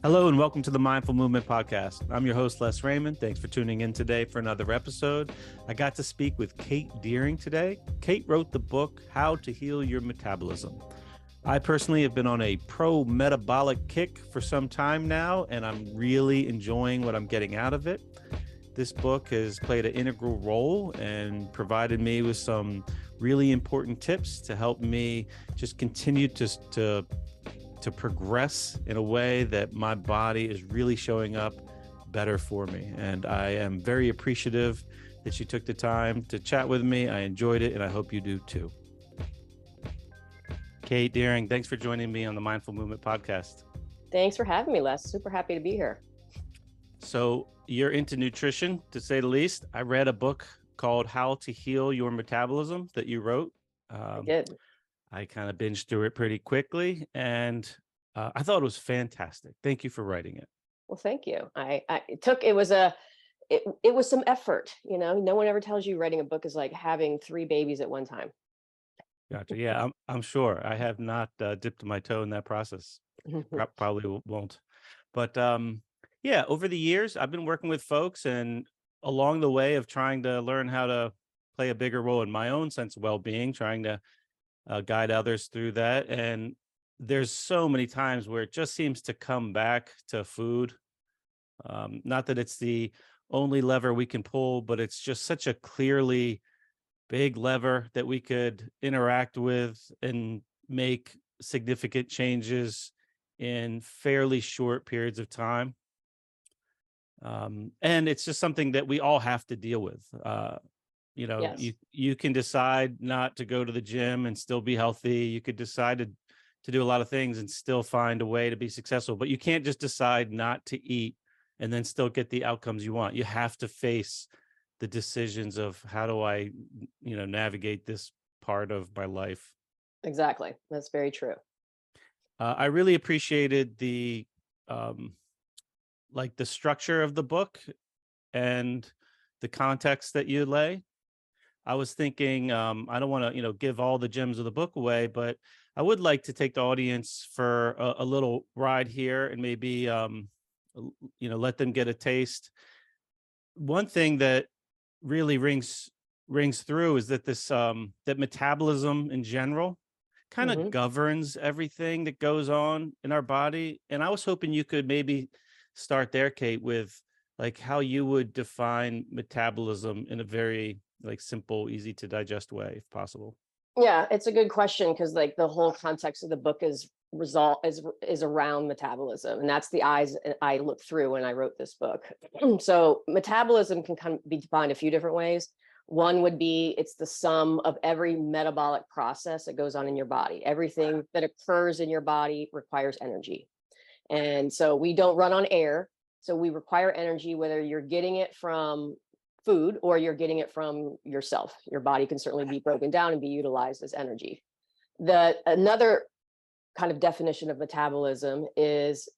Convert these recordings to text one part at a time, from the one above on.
Hello and welcome to the Mindful Movement Podcast. I'm your host, Les Raymond. Thanks for tuning in today for another episode. I got to speak with Kate Deering today. Kate wrote the book, How to Heal Your Metabolism. I personally have been on a pro-metabolic kick for some time now, and I'm really enjoying what I'm getting out of it. This book has played an integral role and provided me with some really important tips to help me just continue to progress in a way that my body is really showing up better for me. And I am very appreciative that she took the time to chat with me. I enjoyed it, and I hope you do too. Kate Deering, thanks for joining me on the Mindful Movement Podcast. Thanks for having me, Les. Super happy to be here. So you're into nutrition, to say the least. I read a book called How to Heal Your Metabolism that you wrote. I did. I kind of binged through it pretty quickly, and I thought it was fantastic. Thank you for writing it. Well, thank you. It was some effort. You know, no one ever tells you writing a book is like having 3 babies at one time. Gotcha. Yeah, I'm sure. I have not dipped my toe in that process. Probably won't. But yeah, over the years, I've been working with folks, and along the way of trying to learn how to play a bigger role in my own sense of well-being, trying to guide others through that. And there's so many times where it just seems to come back to food. Not that it's the only lever we can pull, but it's just such a clearly big lever that we could interact with and make significant changes in fairly short periods of time. And it's just something that we all have to deal with. Yes. You can decide not to go to the gym and still be healthy. You could decide to do a lot of things and still find a way to be successful, but you can't just decide not to eat and then still get the outcomes you want. You have to face the decisions of how do I, navigate this part of my life. Exactly. That's very true. I really appreciated the structure of the book and the context that you lay. I was thinking, I don't want to, give all the gems of the book away, but I would like to take the audience for a little ride here and maybe, let them get a taste. One thing that really rings through is that that metabolism in general kind of governs everything that goes on in our body. And I was hoping you could maybe start there, Kate, with like how you would define metabolism in a very simple, easy to digest way, if possible. Yeah, it's a good question because like the whole context of the book is around metabolism, and that's the eyes I looked through when I wrote this book. So metabolism can be defined a few different ways. One would be it's the sum of every metabolic process that goes on in your body. Everything that occurs in your body requires energy. And so we don't run on air. So we require energy, whether you're getting it from food or you're getting it from yourself. Your body can certainly be broken down and be utilized as energy. Another kind of definition of metabolism is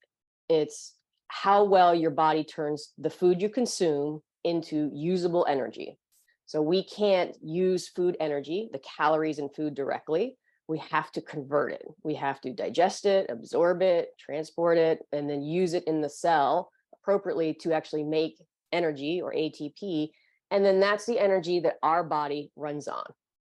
it's how well your body turns the food you consume into usable energy. So we can't use food energy, the calories in food directly. We have to convert it. We have to digest it, absorb it, transport it, and then use it in the cell appropriately to actually make energy or ATP. And then that's the energy that our body runs on.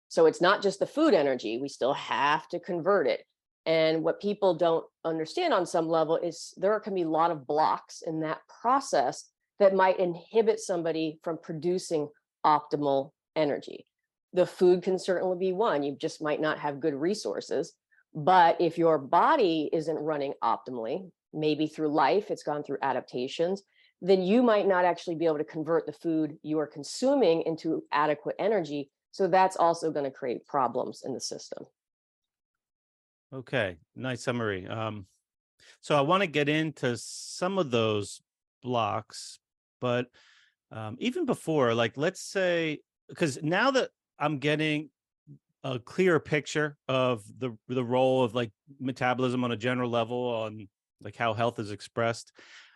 So it's not just the food energy, we still have to convert it. And what people don't understand on some level is there can be a lot of blocks in that process that might inhibit somebody from producing optimal energy. The food can certainly be one. You just might not have good resources. But if your body isn't running optimally, maybe through life, it's gone through adaptations, then you might not actually be able to convert the food you are consuming into adequate energy. So that's also going to create problems in the system. Okay, nice summary. So I want to get into some of those blocks, but even before, let's say, because now that I'm getting a clearer picture of the role of metabolism on a general level, on how health is expressed,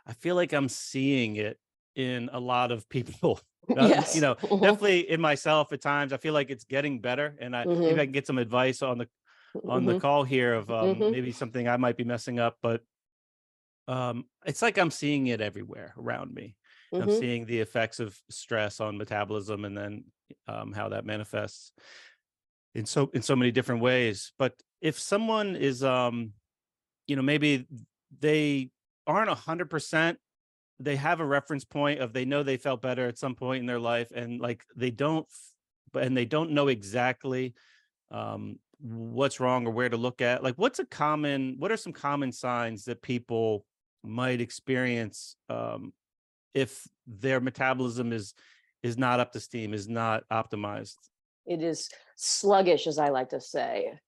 I feel like I'm seeing it in a lot of people. Yes. Definitely in myself at times. I feel like it's getting better, and maybe I can get some advice on the call here of maybe something I might be messing up. But It's like I'm seeing it everywhere around me. I'm Hmm. seeing the effects of stress on metabolism, and then how that manifests in so many different ways. But if someone is maybe they aren't 100%, they have a reference point of, they know they felt better at some point in their life, and like they don't know exactly what's wrong or where to look at. Like, what are some common signs that people might experience if their metabolism is not up to steam, is not optimized? It is sluggish, as I like to say.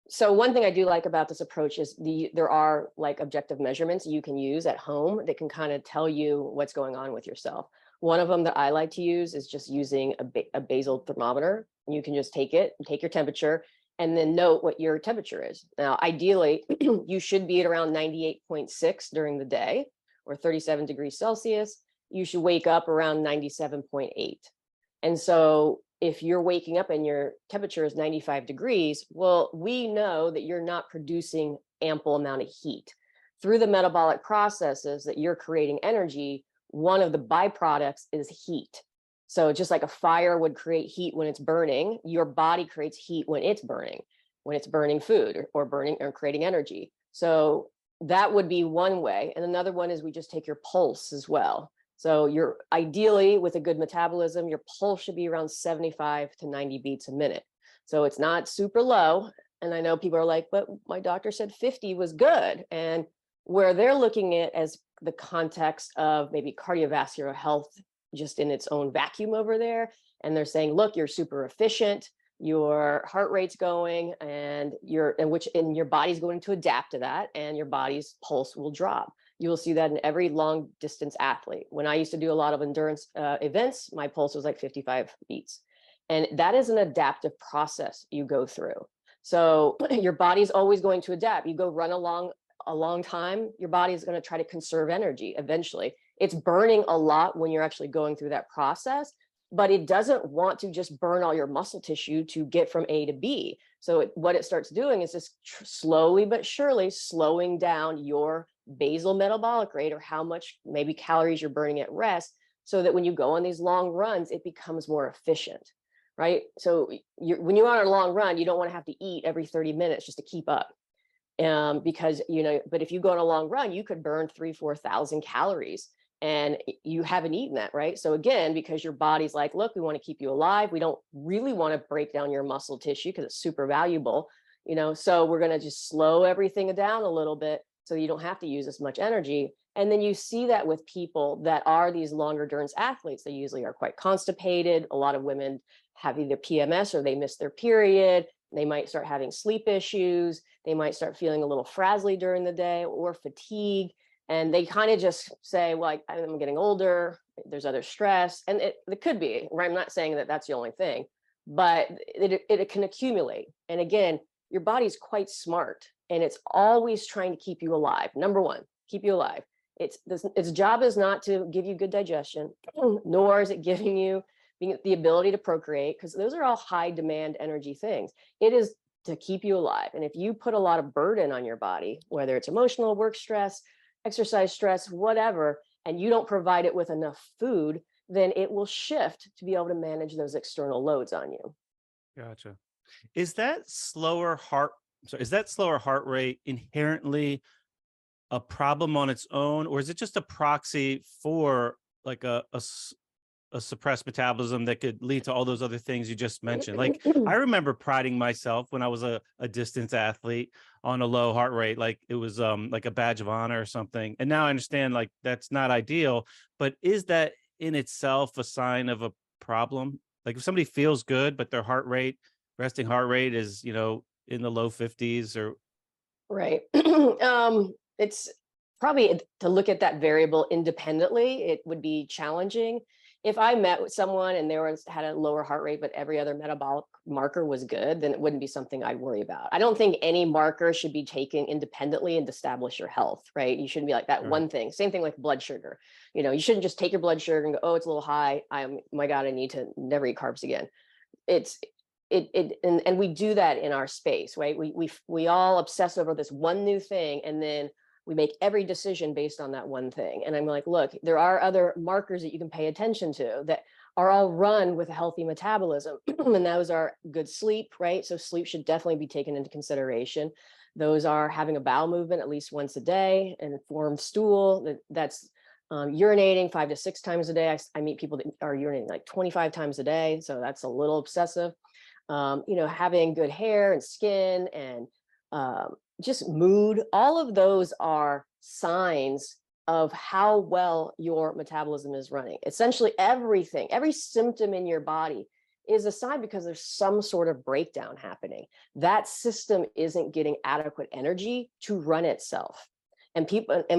So one thing I do like about this approach is there are like objective measurements you can use at home that can kind of tell you what's going on with yourself. One of them that I like to use is just using a basal thermometer. You can just take it, take your temperature, and then note what your temperature is. Now, ideally, you should be at around 98.6 during the day, or 37 degrees Celsius. You should wake up around 97.8. And so if you're waking up and your temperature is 95 degrees, well, we know that you're not producing ample amount of heat. Through the metabolic processes that you're creating energy, one of the byproducts is heat. So just like a fire would create heat when it's burning, your body creates heat when it's burning food or burning or creating energy. So that would be one way. And another one is we just take your pulse as well. So you're ideally, with a good metabolism, your pulse should be around 75 to 90 beats a minute. So it's not super low. And I know people are like, but my doctor said 50 was good. And where they're looking at as the context of maybe cardiovascular health just in its own vacuum over there. And they're saying, look, you're super efficient, your heart rate's going, and your body's going to adapt to that, and your body's pulse will drop. You will see that in every long distance athlete. When I used to do a lot of endurance events, my pulse was like 55 beats. And that is an adaptive process you go through. So your body's always going to adapt. You go run along a long time, your body is going to try to conserve energy eventually. It's burning a lot when you're actually going through that process, but it doesn't want to just burn all your muscle tissue to get from A to B. So what it starts doing is just slowly but surely slowing down your basal metabolic rate, or how much maybe calories you're burning at rest, so that when you go on these long runs, it becomes more efficient, right? So when you're on a long run, you don't want to have to eat every 30 minutes just to keep up. Because, but if you go on a long run, you could burn 4,000 calories and you haven't eaten that, right? So again, because your body's like, look, we want to keep you alive. We don't really want to break down your muscle tissue because it's super valuable, so we're going to just slow everything down a little bit so you don't have to use as much energy. And then you see that with people that are these longer endurance athletes. They usually are quite constipated. A lot of women have either PMS or they miss their period. They might start having sleep issues. They might start feeling a little frazzly during the day or fatigue. And they kind of just say, well, I'm getting older. There's other stress. And it could be, right? I'm not saying that that's the only thing, but it can accumulate. And again, your body's quite smart, and it's always trying to keep you alive. Number one, keep you alive. Its job is not to give you good digestion, nor is it giving you the ability to procreate, because those are all high demand energy things. It is to keep you alive. And if you put a lot of burden on your body, whether it's emotional, work stress, exercise stress, whatever, and you don't provide it with enough food, then it will shift to be able to manage those external loads on you. Gotcha. Is that slower heart is that slower heart rate inherently a problem on its own, or is it just a proxy for like a suppressed metabolism that could lead to all those other things you just mentioned? Like, I remember priding myself when I was a distance athlete on a low heart rate, like it was like a badge of honor or something. And now I understand like that's not ideal, but is that in itself a sign of a problem? Like if somebody feels good, but their resting heart rate is, in the low 50s or. Right. It's probably, to look at that variable independently, it would be challenging. If I met with someone and had a lower heart rate, but every other metabolic marker was good, then it wouldn't be something I'd worry about. I don't think any marker should be taken independently and establish your health, right? You shouldn't be like that one thing. Same thing like blood sugar. You shouldn't just take your blood sugar and go, oh, it's a little high. My God, I need to never eat carbs again. And we do that in our space, right? We all obsess over this one new thing, and then We make every decision based on that one thing. And I'm like, look, there are other markers that you can pay attention to that are all run with a healthy metabolism. And those are good sleep, right? So sleep should definitely be taken into consideration. Those are having a bowel movement at least once a day, and formed stool. That's urinating 5 to 6 times a day. I meet people that are urinating like 25 times a day. So that's a little obsessive. Having good hair and skin and just mood. All of those are signs of how well your metabolism is running. Essentially everything, every symptom in your body is a sign because there's some sort of breakdown happening. That system isn't getting adequate energy to run itself. And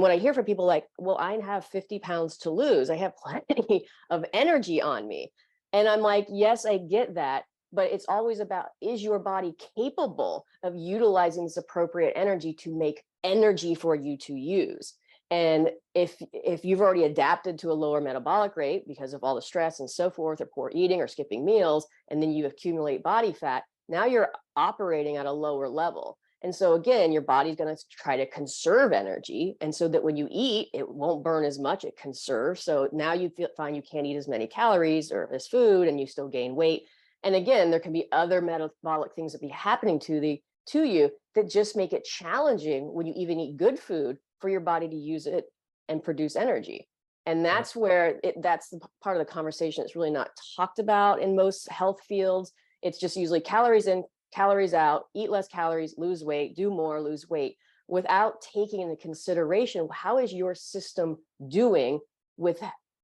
when I hear from people like, well, I have 50 pounds to lose, I have plenty of energy on me. And I'm like, yes, I get that. But it's always about, is your body capable of utilizing this appropriate energy to make energy for you to use? And if you've already adapted to a lower metabolic rate because of all the stress and so forth, or poor eating or skipping meals, and then you accumulate body fat, now you're operating at a lower level. And so again, your body's going to try to conserve energy. And so that when you eat, it won't burn as much, it conserves. So now you find you can't eat as many calories or this food, and you still gain weight. And again, there can be other metabolic things that be happening to you that just make it challenging when you even eat good food for your body to use it and produce energy. And that's where that's the part of the conversation that's really not talked about in most health fields. It's just usually calories in, calories out, eat less calories, lose weight, do more, lose weight, without taking into consideration, how is your system doing with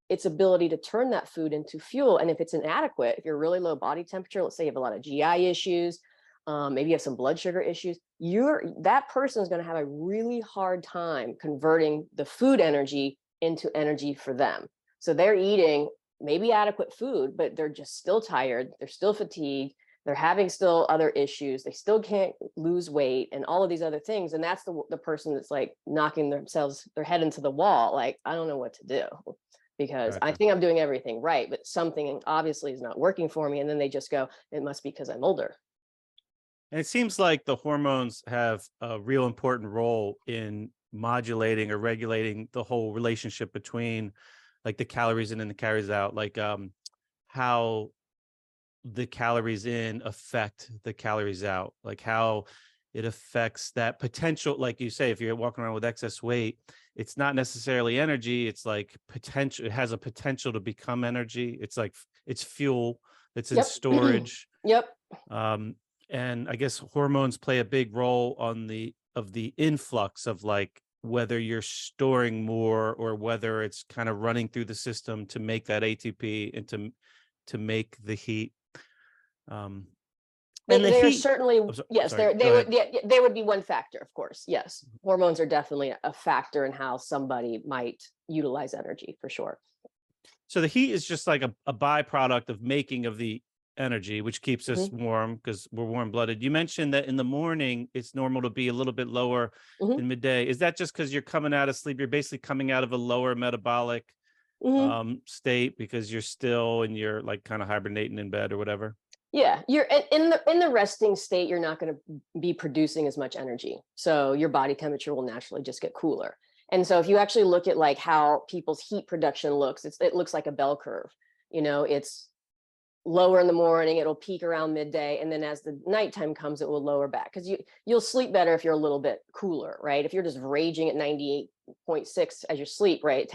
its ability to turn that food into fuel? And if it's inadequate, if you're really low body temperature, let's say you have a lot of GI issues, maybe you have some blood sugar issues, that person is going to have a really hard time converting the food energy into energy for them. So they're eating maybe adequate food, but they're just still tired. They're still fatigued. They're having still other issues. They still can't lose weight and all of these other things. And that's the person that's like knocking their head into the wall. Like, I don't know what to do, because I think I'm doing everything right, but something obviously is not working for me. And then they just go, it must be because I'm older. And it seems like the hormones have a real important role in modulating or regulating the whole relationship between like the calories in and the calories out, like how the calories in affect the calories out, like how it affects that potential. Like you say, if you're walking around with excess weight, it's not necessarily energy. It's like potential. It has a potential to become energy. It's like it's fuel that's in storage. Yep. And I guess hormones play a big role on the influx of like whether you're storing more or whether it's kind of running through the system to make that ATP and to make the heat. And they are certainly, yes, they would be one factor, of course. Yes, hormones are definitely a factor in how somebody might utilize energy, for sure. So the heat is just like a byproduct of making of the energy, which keeps us warm because we're warm-blooded. You mentioned that in the morning it's normal to be a little bit lower in midday. Is that just because you're coming out of sleep? You're basically coming out of a lower metabolic state because you're still and you're like kind of hibernating in bed or whatever? Yeah, you're in the resting state. You're not going to be producing as much energy, so your body temperature will naturally just get cooler. And so if you actually look at like how people's heat production looks, it looks like a bell curve. It's lower in the morning, it'll peak around midday, and then as the nighttime comes, it will lower back, because you'll sleep better if you're a little bit cooler, right? If you're just raging at 98.6 as you sleep, right,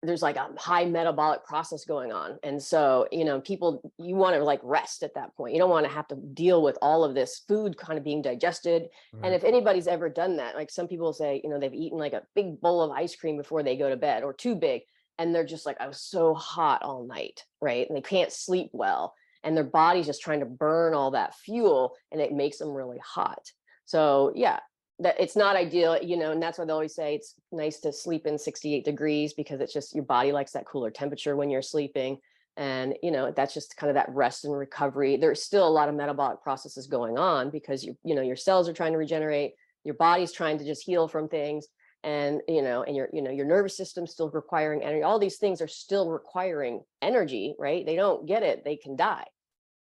there's like a high metabolic process going on. And so, people, you want to like rest at that point. You don't want to have to deal with all of this food kind of being digested. Right. And if anybody's ever done that, like some people say, they've eaten like a big bowl of ice cream before they go to bed, or too big. And they're just like, I was so hot all night, right? And they can't sleep well. And their body's just trying to burn all that fuel, and it makes them really hot. So yeah, that it's not ideal, and that's why they always say it's nice to sleep in 68 degrees, because it's just your body likes that cooler temperature when you're sleeping. And, that's just kind of that rest and recovery. There's still a lot of metabolic processes going on because your cells are trying to regenerate, your body's trying to just heal from things. And, and your nervous system's still requiring energy. All these things are still requiring energy, right? They don't get it, they can die.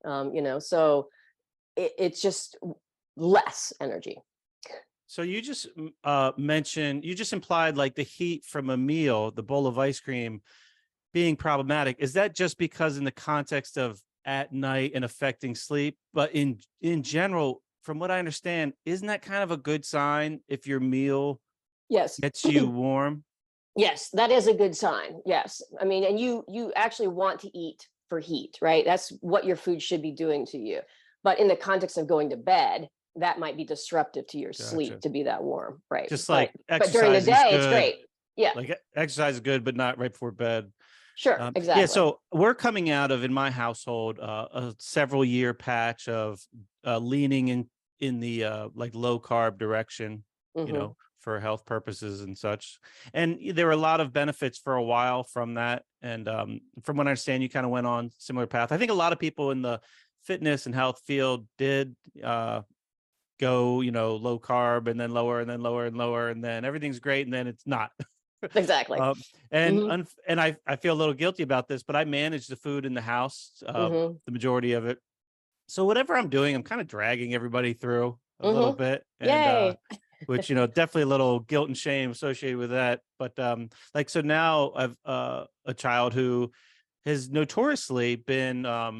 So it's just less energy. So you just mentioned, you just implied like the heat from a meal, the bowl of ice cream being problematic. Is that just because in the context of at night and affecting sleep? But in general, from what I understand, isn't that kind of a good sign if your meal Yes. gets you warm? Yes, that is a good sign. Yes. I mean, and you actually want to eat for heat, right? That's what your food should be doing to you. But in the context of going to bed, that might be disruptive to your sleep Gotcha. to be that warm, right? Just But like during the exercise is day, it's good. great. Yeah, Like exercise is good, but not right before bed. sure, Yeah, exactly. so we're coming out of in my household a several year patch of leaning in the like low carb direction, Hmm. for health purposes and such. And there were a lot of benefits for a while from that. And from what I understand, you kind of went on similar path. I think a lot of people in the fitness and health field did go, low carb and then lower and then lower and lower, and then everything's great, and then it's not. Exactly. Um, and Hmm. and I feel a little guilty about this, but I manage the food in the house, Hmm. the majority of it. So whatever I'm doing, I'm kind of dragging everybody through a little Hmm. bit, and Yay. which definitely a little guilt and shame associated with that. But like so now I've a child who has notoriously been I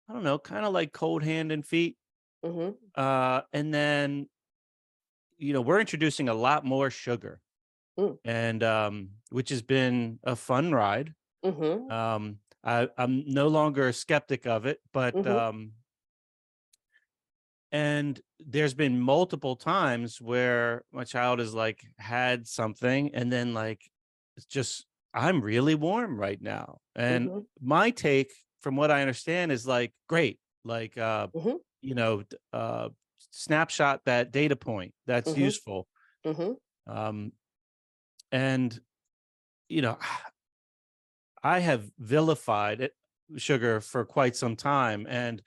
don't know, kind of like cold hand and feet. Hmm. And then we're introducing a lot more sugar, Mm. and which has been a fun ride. Hmm. I'm no longer a skeptic of it, but Hmm. and there's been multiple times where my child has like had something, and then like it's just, I'm really warm right now. And Hmm. my take, from what I understand, is like great, like Hmm. you know, d- uh snapshot that data point. That's Hmm. useful. Hmm. Um and you know, I have vilified sugar for quite some time, and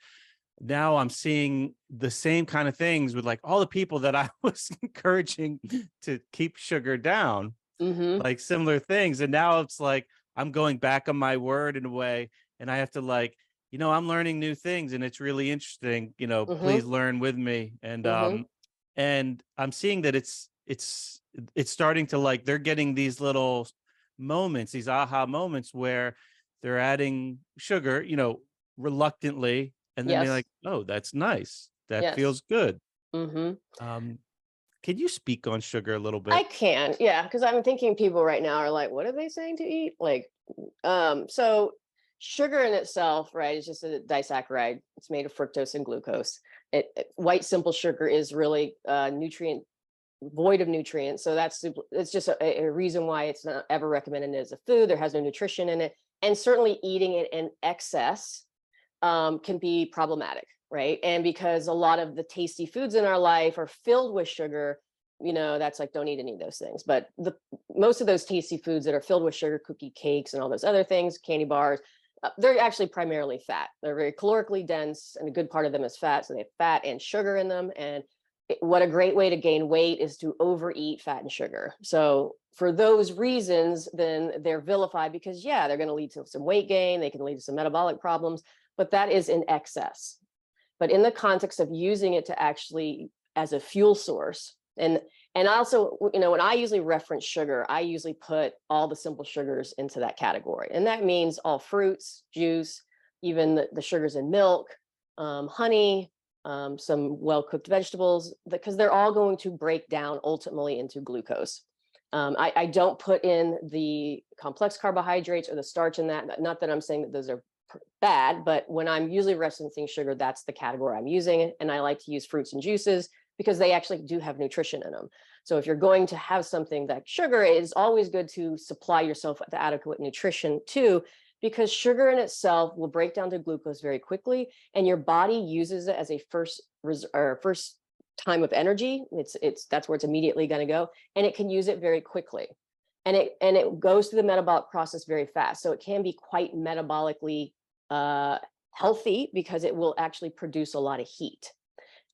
now I'm seeing the same kind of things with like all the people that I was encouraging to keep sugar down, Hmm. like similar things. And now it's like I'm going back on my word in a way, and I have to like, I'm learning new things, and it's really interesting. Please Hmm. learn with me. Hmm. And I'm seeing that it's starting to like they're getting these little moments, these aha moments where they're adding sugar, reluctantly, and then they're Yes. like, oh, that's nice. That Yes. feels good. Hmm. Um, can you speak on sugar a little I bit? can, yeah, because I'm thinking people right now are like, what are they saying to eat? Like, so sugar in itself, right, is just a disaccharide. It's made of fructose and glucose. White simple sugar is really nutrient void of nutrients. So it's just a reason why it's not ever recommended as a food. There has no nutrition in it. And certainly eating it in excess can be problematic, right? And because a lot of the tasty foods in our life are filled with sugar, that's like, don't eat any of those things. But most of those tasty foods that are filled with sugar, cookie cakes and all those other things, candy bars, they're actually primarily fat. They're very calorically dense, and a good part of them is fat. So they have fat and sugar in them. And what a great way to gain weight is to overeat fat and sugar. So for those reasons, then they're vilified because, yeah, they're going to lead to some weight gain. They can lead to some metabolic problems, but that is in excess. But in the context of using it to actually as a fuel source, and also, when I usually reference sugar, I usually put all the simple sugars into that category. And that means all fruits, juice, even the sugars in milk, honey, some well-cooked vegetables, because they're all going to break down ultimately into glucose. I don't put in the complex carbohydrates or the starch in that. Not that I'm saying that those are bad, but when I'm usually referencing sugar, that's the category I'm using. And I like to use fruits and juices because they actually do have nutrition in them. So if you're going to have something like sugar, it is always good to supply yourself with adequate nutrition too, because sugar in itself will break down to glucose very quickly, and your body uses it as a first time of energy. That's where it's immediately going to go, and it can use it very quickly, and it goes through the metabolic process very fast. So it can be quite metabolically healthy because it will actually produce a lot of heat.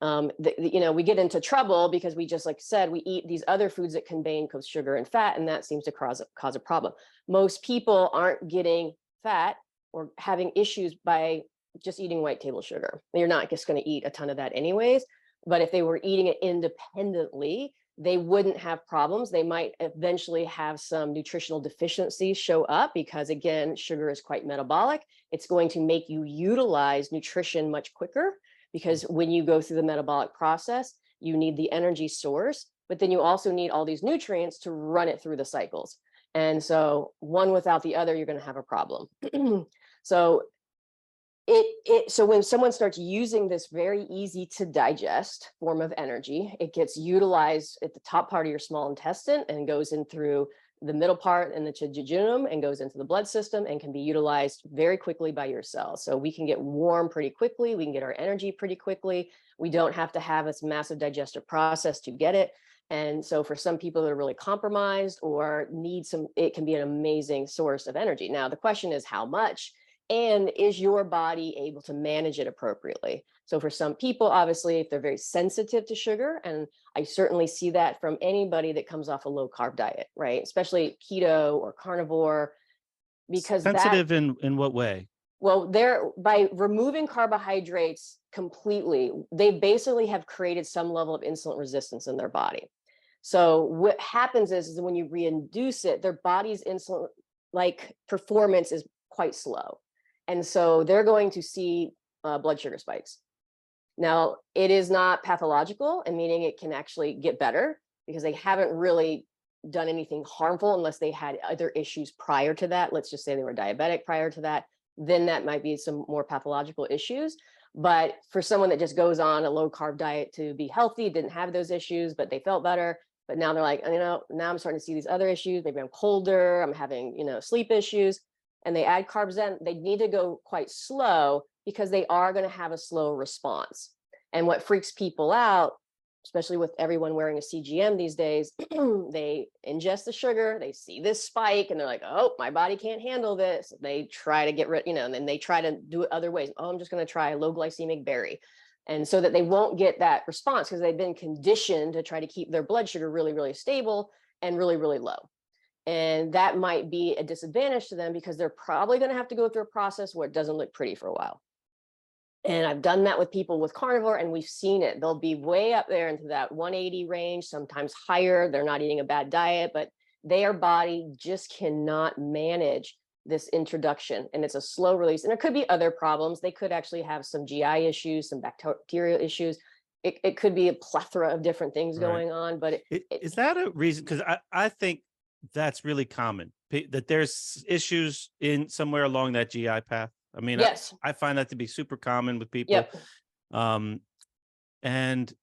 We get into trouble because we just, like I said, we eat these other foods that contain sugar and fat, and that seems to cause a problem. Most people aren't getting fat or having issues by just eating white table sugar. You're not just going to eat a ton of that anyways. But if they were eating it independently, they wouldn't have problems. They might eventually have some nutritional deficiencies show up because, again, sugar is quite metabolic. It's going to make you utilize nutrition much quicker because when you go through the metabolic process, you need the energy source, but then you also need all these nutrients to run it through the cycles. And so one without the other, you're going to have a problem. So so when someone starts using this very easy to digest form of energy, it gets utilized at the top part of your small intestine and goes in through the middle part and the jejunum and goes into the blood system and can be utilized very quickly by your cells. So we can get warm pretty quickly. We can get our energy pretty quickly. We don't have to have this massive digestive process to get it. And so for some people that are really compromised or need some, it can be an amazing source of energy. Now, the question is how much? And is your body able to manage it appropriately? So for some people, obviously, if they're very sensitive to sugar, and I certainly see that from anybody that comes off a low carb diet, right? Especially keto or carnivore, because sensitive in what way? Well, by removing carbohydrates completely, they basically have created some level of insulin resistance in their body. So what happens is when you reinduce it, their body's insulin like performance is quite slow. And so they're going to see blood sugar spikes. Now, it is not pathological, and meaning it can actually get better because they haven't really done anything harmful unless they had other issues prior to that. Let's just say they were diabetic prior to that. Then that might be some more pathological issues. But for someone that just goes on a low carb diet to be healthy, didn't have those issues, but they felt better. But now they're like, now I'm starting to see these other issues. Maybe I'm colder, I'm having, sleep issues. And they add carbs in, they need to go quite slow because they are going to have a slow response. And what freaks people out, especially with everyone wearing a CGM these days, they ingest the sugar, they see this spike, and they're like, oh, my body can't handle this. They try to get rid, and then they try to do it other ways. Oh, I'm just going to try a low glycemic berry. And so that they won't get that response because they've been conditioned to try to keep their blood sugar really, really stable and really, really low. And that might be a disadvantage to them because they're probably going to have to go through a process where it doesn't look pretty for a while. And I've done that with people with carnivore, and we've seen it. They'll be way up there into that 180 range, sometimes higher. They're not eating a bad diet, but their body just cannot manage this introduction. And it's a slow release. And there could be other problems. They could actually have some GI issues, some bacterial issues. It could be a plethora of different things going on. But is that a reason? Because I think that's really common, that there's issues in somewhere along that GI path. I mean, yes. I find that to be super common with people. Yep. And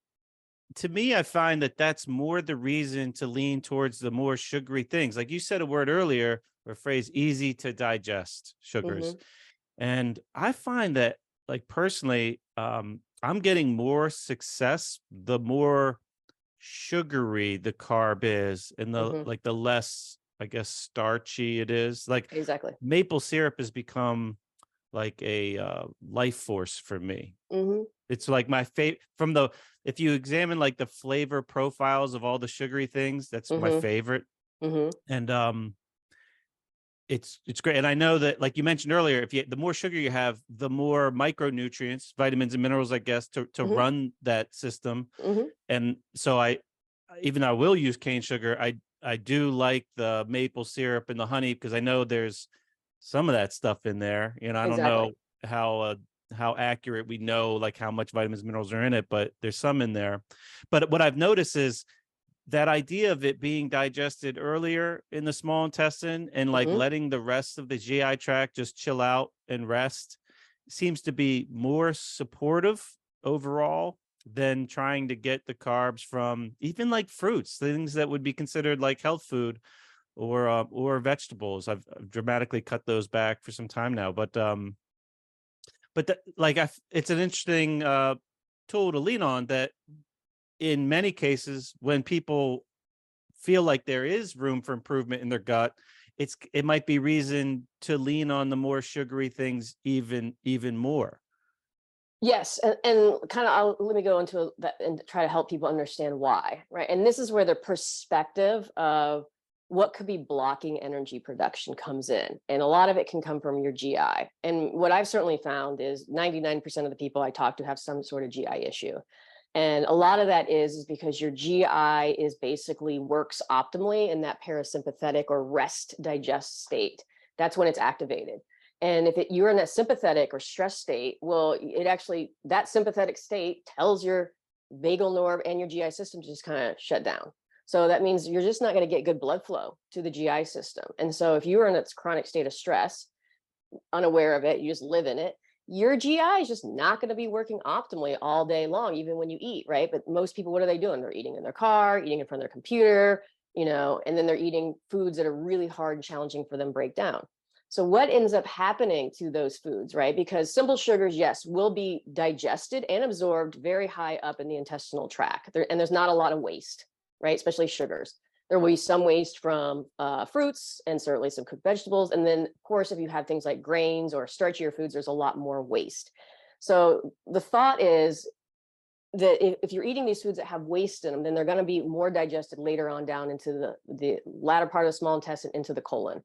to me, I find that that's more the reason to lean towards the more sugary things. Like you said a word earlier, or a phrase, easy to digest sugars. Mm-hmm. And I find that, like, personally, I'm getting more success the more sugary the carb is, and the like the less, I guess, starchy it is. Like, exactly, maple syrup has become like a life force for me. It's like my favorite. If you examine like the flavor profiles of all the sugary things, that's my favorite. And it's great. And I know that, like you mentioned earlier, the more sugar you have, the more micronutrients, vitamins and minerals, I guess, to run that system. And so even though I will use cane sugar, I do like the maple syrup and the honey, because I know there's some of that stuff in there. I don't know how accurate we know, like how much vitamins and minerals are in it, but there's some in there. But what I've noticed is that idea of it being digested earlier in the small intestine and like letting the rest of the GI tract just chill out and rest seems to be more supportive overall than trying to get the carbs from even like fruits, things that would be considered like health food, or vegetables. I've dramatically cut those back for some time now, but it's an interesting tool to lean on, that in many cases, when people feel like there is room for improvement in their gut, it might be reason to lean on the more sugary things even more. Yes, and kind of let me go into that and try to help people understand why, right? And this is where the perspective of what could be blocking energy production comes in. And a lot of it can come from your GI. And what I've certainly found is 99% of the people I talk to have some sort of GI issue. And a lot of that is because your GI is basically works optimally in that parasympathetic or rest digest state. That's when it's activated. And if you're in that sympathetic or stress state, well, it actually, that sympathetic state tells your vagal nerve and your GI system to just kind of shut down. So that means you're just not going to get good blood flow to the GI system. And so if you are in this chronic state of stress, unaware of it, you just live in it, your GI is just not going to be working optimally all day long, even when you eat, right? But most people, what are they doing? They're eating in their car, eating in front of their computer, and then they're eating foods that are really hard and challenging for them to break down. So what ends up happening to those foods, right? Because simple sugars, yes, will be digested and absorbed very high up in the intestinal tract. And there's not a lot of waste, right? Especially sugars. There will be some waste from fruits and certainly some cooked vegetables. And then, of course, if you have things like grains or starchier foods, there's a lot more waste. So the thought is that if you're eating these foods that have waste in them, then they're going to be more digested later on down into the latter part of the small intestine, into the colon.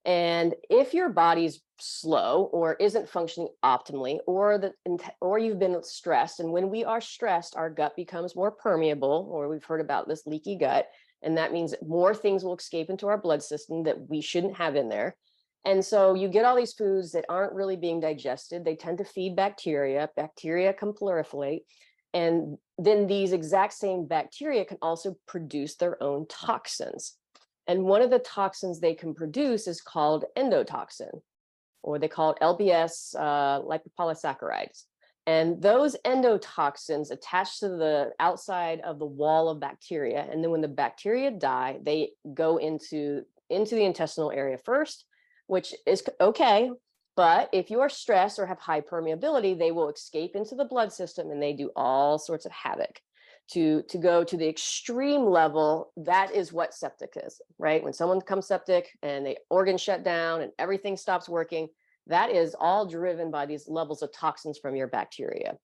And if your body's slow or isn't functioning optimally, or you've been stressed, and when we are stressed, our gut becomes more permeable, or we've heard about this leaky gut. And that means more things will escape into our blood system that we shouldn't have in there. And so you get all these foods that aren't really being digested. They tend to feed bacteria. Bacteria can proliferate. And then these exact same bacteria can also produce their own toxins. And one of the toxins they can produce is called endotoxin, or they call it LPS, lipopolysaccharides. And those endotoxins attach to the outside of the wall of bacteria. And then when the bacteria die, they go into the intestinal area first, which is okay. But if you are stressed or have high permeability, they will escape into the blood system, and they do all sorts of havoc. To go to the extreme level, that is what septic is, right? When someone becomes septic and the organs shut down and everything stops working, that is all driven by these levels of toxins from your bacteria.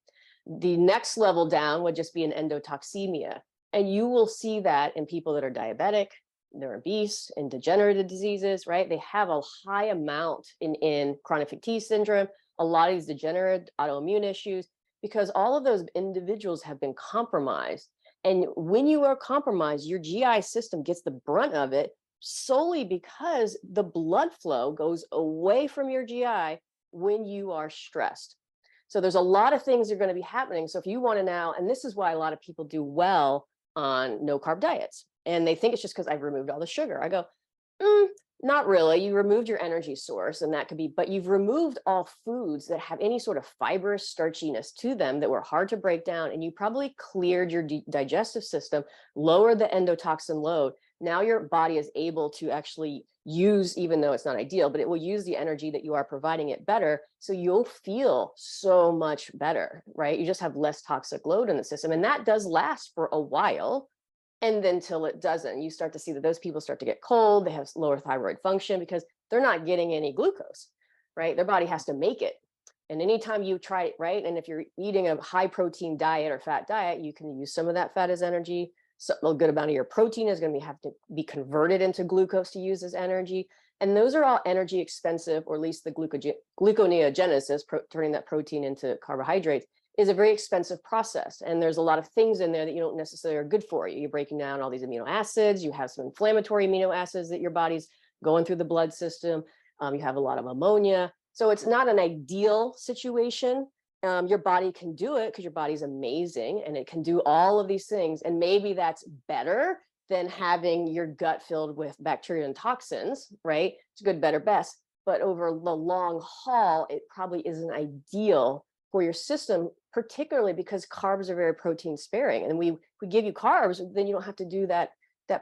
The next level down would just be an endotoxemia. And you will see that in people that are diabetic, they're obese, and degenerative diseases, right? They have a high amount in chronic fatigue syndrome, a lot of these degenerative autoimmune issues, because all of those individuals have been compromised. And when you are compromised, your GI system gets the brunt of it solely because the blood flow goes away from your GI when you are stressed. So there's a lot of things that are going to be happening. So if you want to now, and this is why a lot of people do well on no carb diets, and they think it's just because I've removed all the sugar. I go, not really. You removed your energy source, and that could be, but you've removed all foods that have any sort of fibrous starchiness to them that were hard to break down, and you probably cleared your digestive system, lowered the endotoxin load. Now your body is able to actually use, even though it's not ideal, but it will use the energy that you are providing it better. So you'll feel so much better, right? You just have less toxic load in the system, and that does last for a while. And then till it doesn't, you start to see that those people start to get cold. They have lower thyroid function because they're not getting any glucose, right? Their body has to make it. And anytime you try it, right? And if you're eating a high protein diet or fat diet, you can use some of that fat as energy. So a good amount of your protein is going to have to be converted into glucose to use as energy. And those are all energy expensive, or at least the gluconeogenesis, turning that protein into carbohydrates, is a very expensive process. And there's a lot of things in there that you don't necessarily are good for you. You're breaking down all these amino acids. You have some inflammatory amino acids that your body's going through the blood system. You have a lot of ammonia. So it's not an ideal situation. Your body can do it because your body's amazing and it can do all of these things. And maybe that's better than having your gut filled with bacteria and toxins, right? It's good, better, best. But over the long haul, it probably isn't ideal for your system, particularly because carbs are very protein sparing. And we give you carbs, then you don't have to do that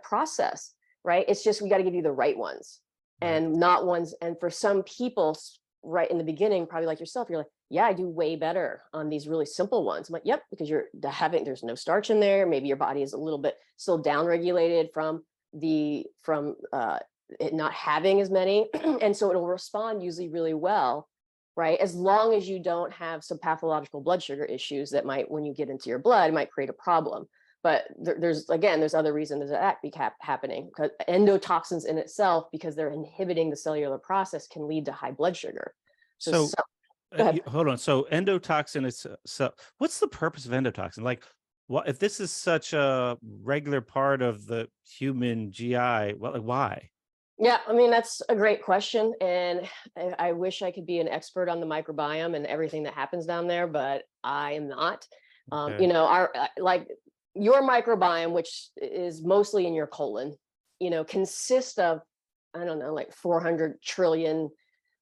process, right? It's just, we got to give you the right ones, and not ones. And for some people right in the beginning, probably like yourself, you're like, yeah, I do way better on these really simple ones. I'm like, yep, because there's no starch in there. Maybe your body is a little bit still downregulated from it not having as many. And so it'll respond usually really well, right? As long as you don't have some pathological blood sugar issues that might, when you get into your blood, might create a problem. But there's other reasons that be happening, because endotoxins in itself, because they're inhibiting the cellular process, can lead to high blood sugar. So hold on. So endotoxin is, so what's the purpose of endotoxin? Like, Well, if this is such a regular part of the human GI, well, like, why? Yeah, I mean, that's a great question. And I wish I could be an expert on the microbiome and everything that happens down there, but I am not. Okay. Like your microbiome, which is mostly in your colon, consists of, I don't know, like 400 trillion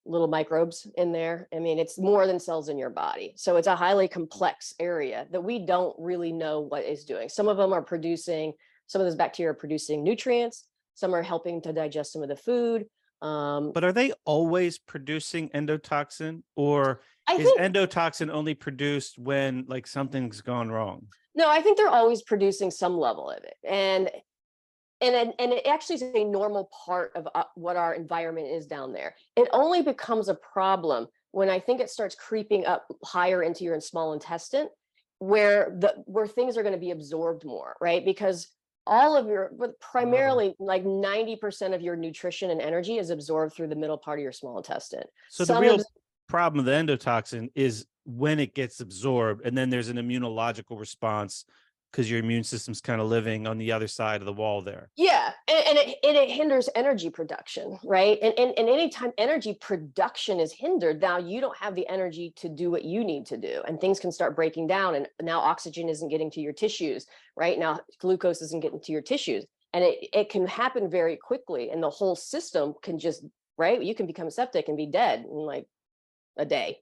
little microbes in there. I mean, it's more than cells in your body. So it's a highly complex area that we don't really know what is doing. Some of them are producing, some of those bacteria are producing nutrients. Some are helping to digest some of the food. But are they always producing endotoxin, or I is think endotoxin only produced when like something's gone wrong? no, I think they're always producing some level of it, and it actually is a normal part of what our environment is down there. It only becomes a problem when I think it starts creeping up higher into your small intestine, where things are going to be absorbed more, right? Because all of but Oh. primarily like 90% of your nutrition and energy is absorbed through the middle part of your small intestine. So the Some of real problem of the endotoxin is when it gets absorbed, and then there's an immunological response because your immune system's kind of living on the other side of the wall there. Yeah, and it hinders energy production, right? And anytime energy production is hindered, now you don't have the energy to do what you need to do, and things can start breaking down. And now oxygen isn't getting to your tissues, right? Now glucose isn't getting to your tissues, and it can happen very quickly, and the whole system can just right. You can become septic and be dead in like a day.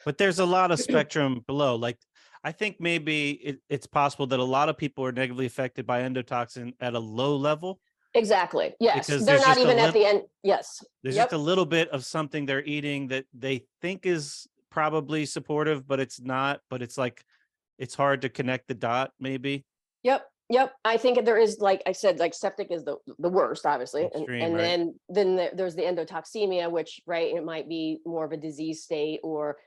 But there's a lot of spectrum below. Like, I think maybe it's possible that a lot of people are negatively affected by endotoxin at a low level Exactly. Yes, because they're not even at the end. Yes. there's just Yep. a little bit of something they're eating that they think is probably supportive, but it's not. But it's like it's hard to connect the dot, maybe. Yep, yep. I think there is, like I said, like septic is the worst, obviously, and Extreme, and right? there's the endotoxemia, which right, it might be more of a disease state, or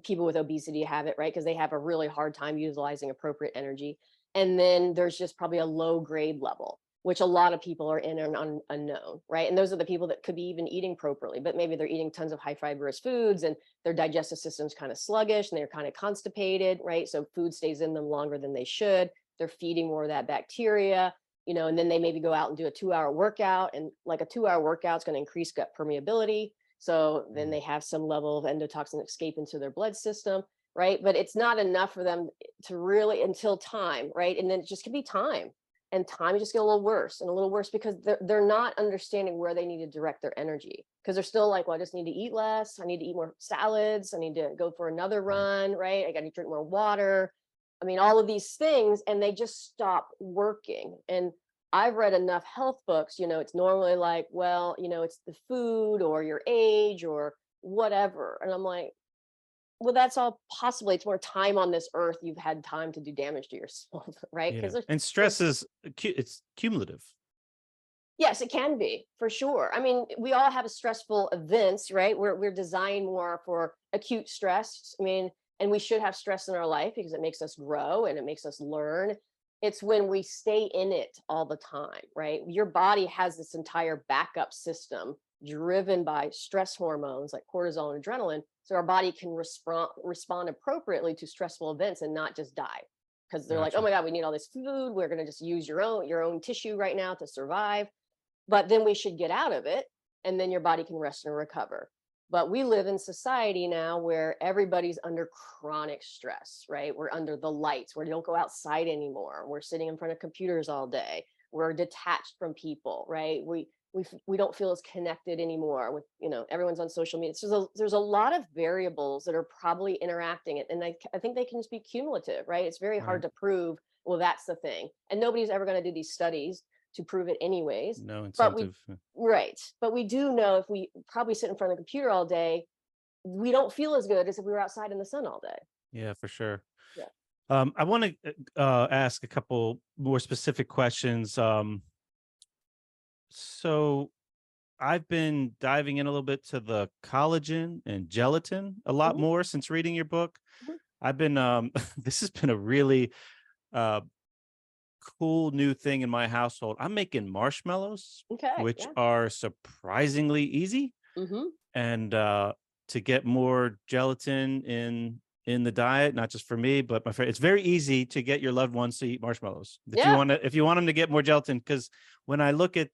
people with obesity have it, right, because they have a really hard time utilizing appropriate energy. And then there's just probably a low grade level, which a lot of people are in and unknown, right? And those are the people that could be even eating properly, but maybe they're eating tons of high fibrous foods and their digestive system's kind of sluggish and they're kind of constipated, right? So food stays in them longer than they should. They're feeding more of that bacteria, and then they maybe go out and do a 2-hour workout, and like a 2-hour workout is going to increase gut permeability. So then Mm. they have some level of endotoxin escape into their blood system, right? But it's not enough for them to really, until time, right? And then it just could be time, and time just get a little worse and a little worse because they're not understanding where they need to direct their energy, because they're still like, well, I just need to eat less. I need to eat more salads. I need to go for another Right. run, right? I got to drink more water. I mean, all of these things, and they just stop working. And I've read enough health books, it's normally like, well, it's the food or your age or whatever. And I'm like, well, that's all possibly. It's more time on this earth. You've had time to do damage to yourself, right? Yeah. Because And stress is it's cumulative. yes, it can be for sure. I mean, we all have stressful events, right? We're designed more for acute stress. I mean, and we should have stress in our life because it makes us grow and it makes us learn. It's when we stay in it all the time, right? Your body has this entire backup system driven by stress hormones like cortisol and adrenaline, so our body can respond appropriately to stressful events and not just die. Because they're like, oh Gotcha. my God, we need all this food. We're going to just use your own tissue right now to survive, but then we should get out of it, and then your body can rest and recover. But we live in society now where everybody's under chronic stress, right? We're under the lights. We don't go outside anymore. We're sitting in front of computers all day. We're detached from people, right? We don't feel as connected anymore with, everyone's on social media. So there's a lot of variables that are probably interacting, and I think they can just be cumulative, right? It's very hard Right. to prove, well, that's the thing. And nobody's ever going to do these studies to prove it anyways. No But we, incentive. right. But we do know if we probably sit in front of the computer all day, we don't feel as good as if we were outside in the sun all day. Yeah, for sure. Yeah. I want to ask a couple more specific questions. So I've been diving in a little bit to the collagen and gelatin a lot Mhm, more since reading your book. mhm. I've been this has been a really uh cool new thing in my household. I'm making marshmallows, Okay. which Yeah. are surprisingly easy, Hmm. and to get more gelatin in the diet, not just for me, but my friend. It's very easy to get your loved ones to eat marshmallows if Yeah. you want them to get more gelatin. Because when I look at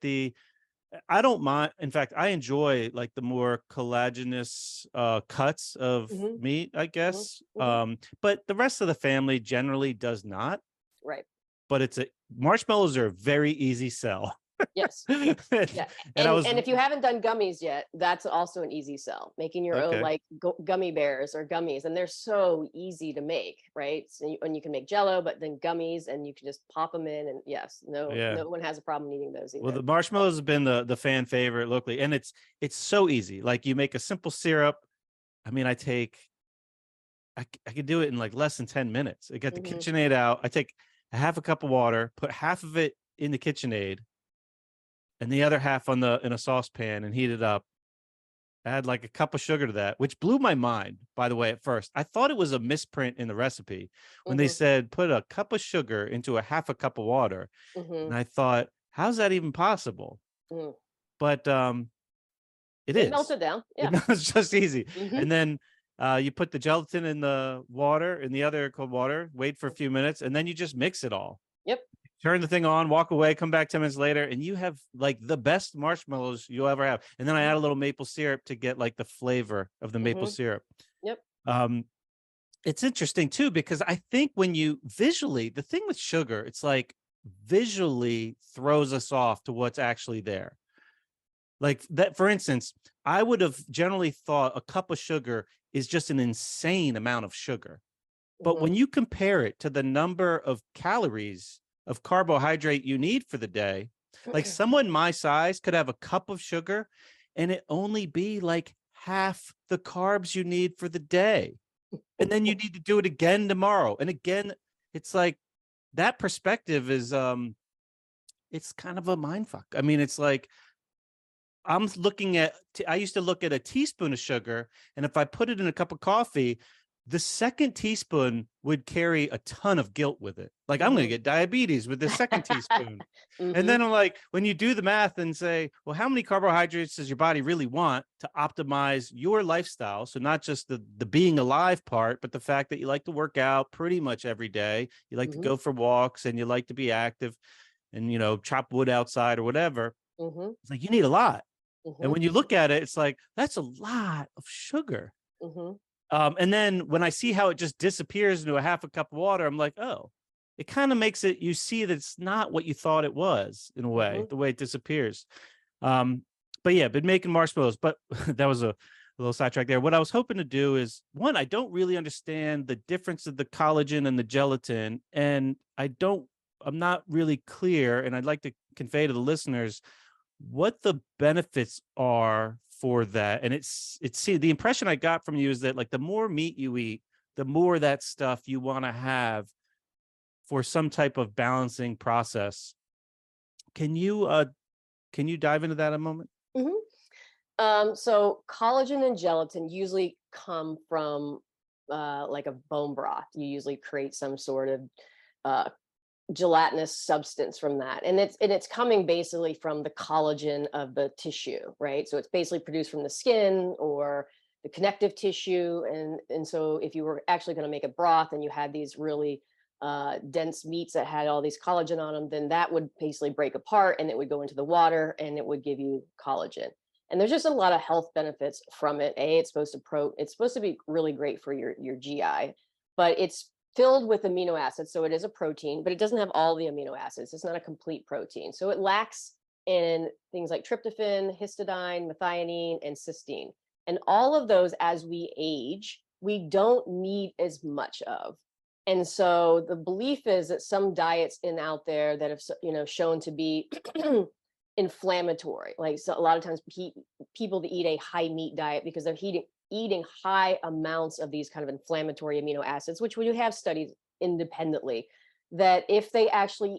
I don't mind. In fact, I enjoy like the more collagenous cuts of Mhm. meat, I Mhm. guess. Mhm. But the rest of the family generally does not. Right. But marshmallows are a very easy sell. Yes. and, Yeah. and I was And if you haven't done gummies yet, that's also an easy sell. Making your own okay. like gummy bears or gummies, and they're so easy to make, right? So and you can make Jello, but then gummies, and you can just pop them in, and yes, Yeah. no one has a problem eating those Well, either. the marshmallows have been the fan favorite locally, and it's so easy. Like you make a simple syrup. I mean, I could do it in like less than 10 minutes. I get the Hmm. KitchenAid out. I take a half a cup of water, put half of it in the KitchenAid, and the other half in a saucepan and heat it up. Add like a cup of sugar to that, which blew my mind, by the way, at first. I thought it was a misprint in the recipe when they Hmm. said put a cup of sugar into a half a cup of water. Hmm. And I thought, how's that even possible? Hmm. But it It melts is. it down. It Yeah. it's just easy. Hmm. And then you put the gelatin in the water, in the other cold water, wait for a few minutes, and then you just mix it all. Yep. Turn the thing on, walk away, come back 10 minutes later, and you have like the best marshmallows you'll ever have. And then I add a little maple syrup to get like the flavor of the maple Hmm. syrup. Yep. Um, it's interesting too, because I think when you visually, the thing with sugar, it's like visually throws us off to what's actually there. Like that, for instance, I would have generally thought a cup of sugar is just an insane amount of sugar. But Hmm. when you compare it to the number of calories of carbohydrate you need for the day, like someone my size could have a cup of sugar and it only be like half the carbs you need for the day. And then you need to do it again tomorrow. And again, it's like that perspective is it's kind of a mind fuck. I mean, it's like I'm looking at, I used to look at a teaspoon of sugar, and if I put it in a cup of coffee, the second teaspoon would carry a ton of guilt with it. Like, I'm going to Hmm. get diabetes with the second teaspoon. And Hmm. then I'm like, when you do the math and say, well, how many carbohydrates does your body really want to optimize your lifestyle? So not just the being alive part, but the fact that you like to work out pretty much every day, you like to Hmm. go for walks, and you like to be active and, chop wood outside or whatever. Hmm. It's like, you need a lot. And Hmm. when you look at it, it's like, that's a lot of sugar. Hmm. And then when I see how it just disappears into a half a cup of water, I'm like, oh, it kind of makes it, you see that it's not what you thought it was in a way, Hmm. the way it disappears. Um, but yeah, been making marshmallows, but that was a little sidetrack there. What I was hoping to do is, one, I don't really understand the difference of the collagen and the gelatin. And I'm not really clear. And I'd like to convey to the listeners what the benefits are for that. And see, the impression I got from you is that like the more meat you eat, the more that stuff you want to have for some type of balancing process. Can you dive into that a moment? Hmm. So collagen and gelatin usually come from like a bone broth. You usually create some sort of uh, gelatinous substance from that, and it's coming basically from the collagen of the tissue, right? So it's basically produced from the skin or the connective tissue, and so if you were actually going to make a broth and you had these really dense meats that had all these collagen on them, then that would basically break apart and it would go into the water and it would give you collagen. And there's just a lot of health benefits from it. It's supposed to be really great for your GI, but it's filled with amino acids. So it is a protein, but it doesn't have all the amino acids. It's not a complete protein. So it lacks in things like tryptophan, histidine, methionine, and cysteine. And all of those, as we age, we don't need as much of. And so the belief is that some diets in out there that have shown to be inflammatory, like, so a lot of times people that eat a high meat diet because they're eating high amounts of these kind of inflammatory amino acids, which we have studied independently, that if they actually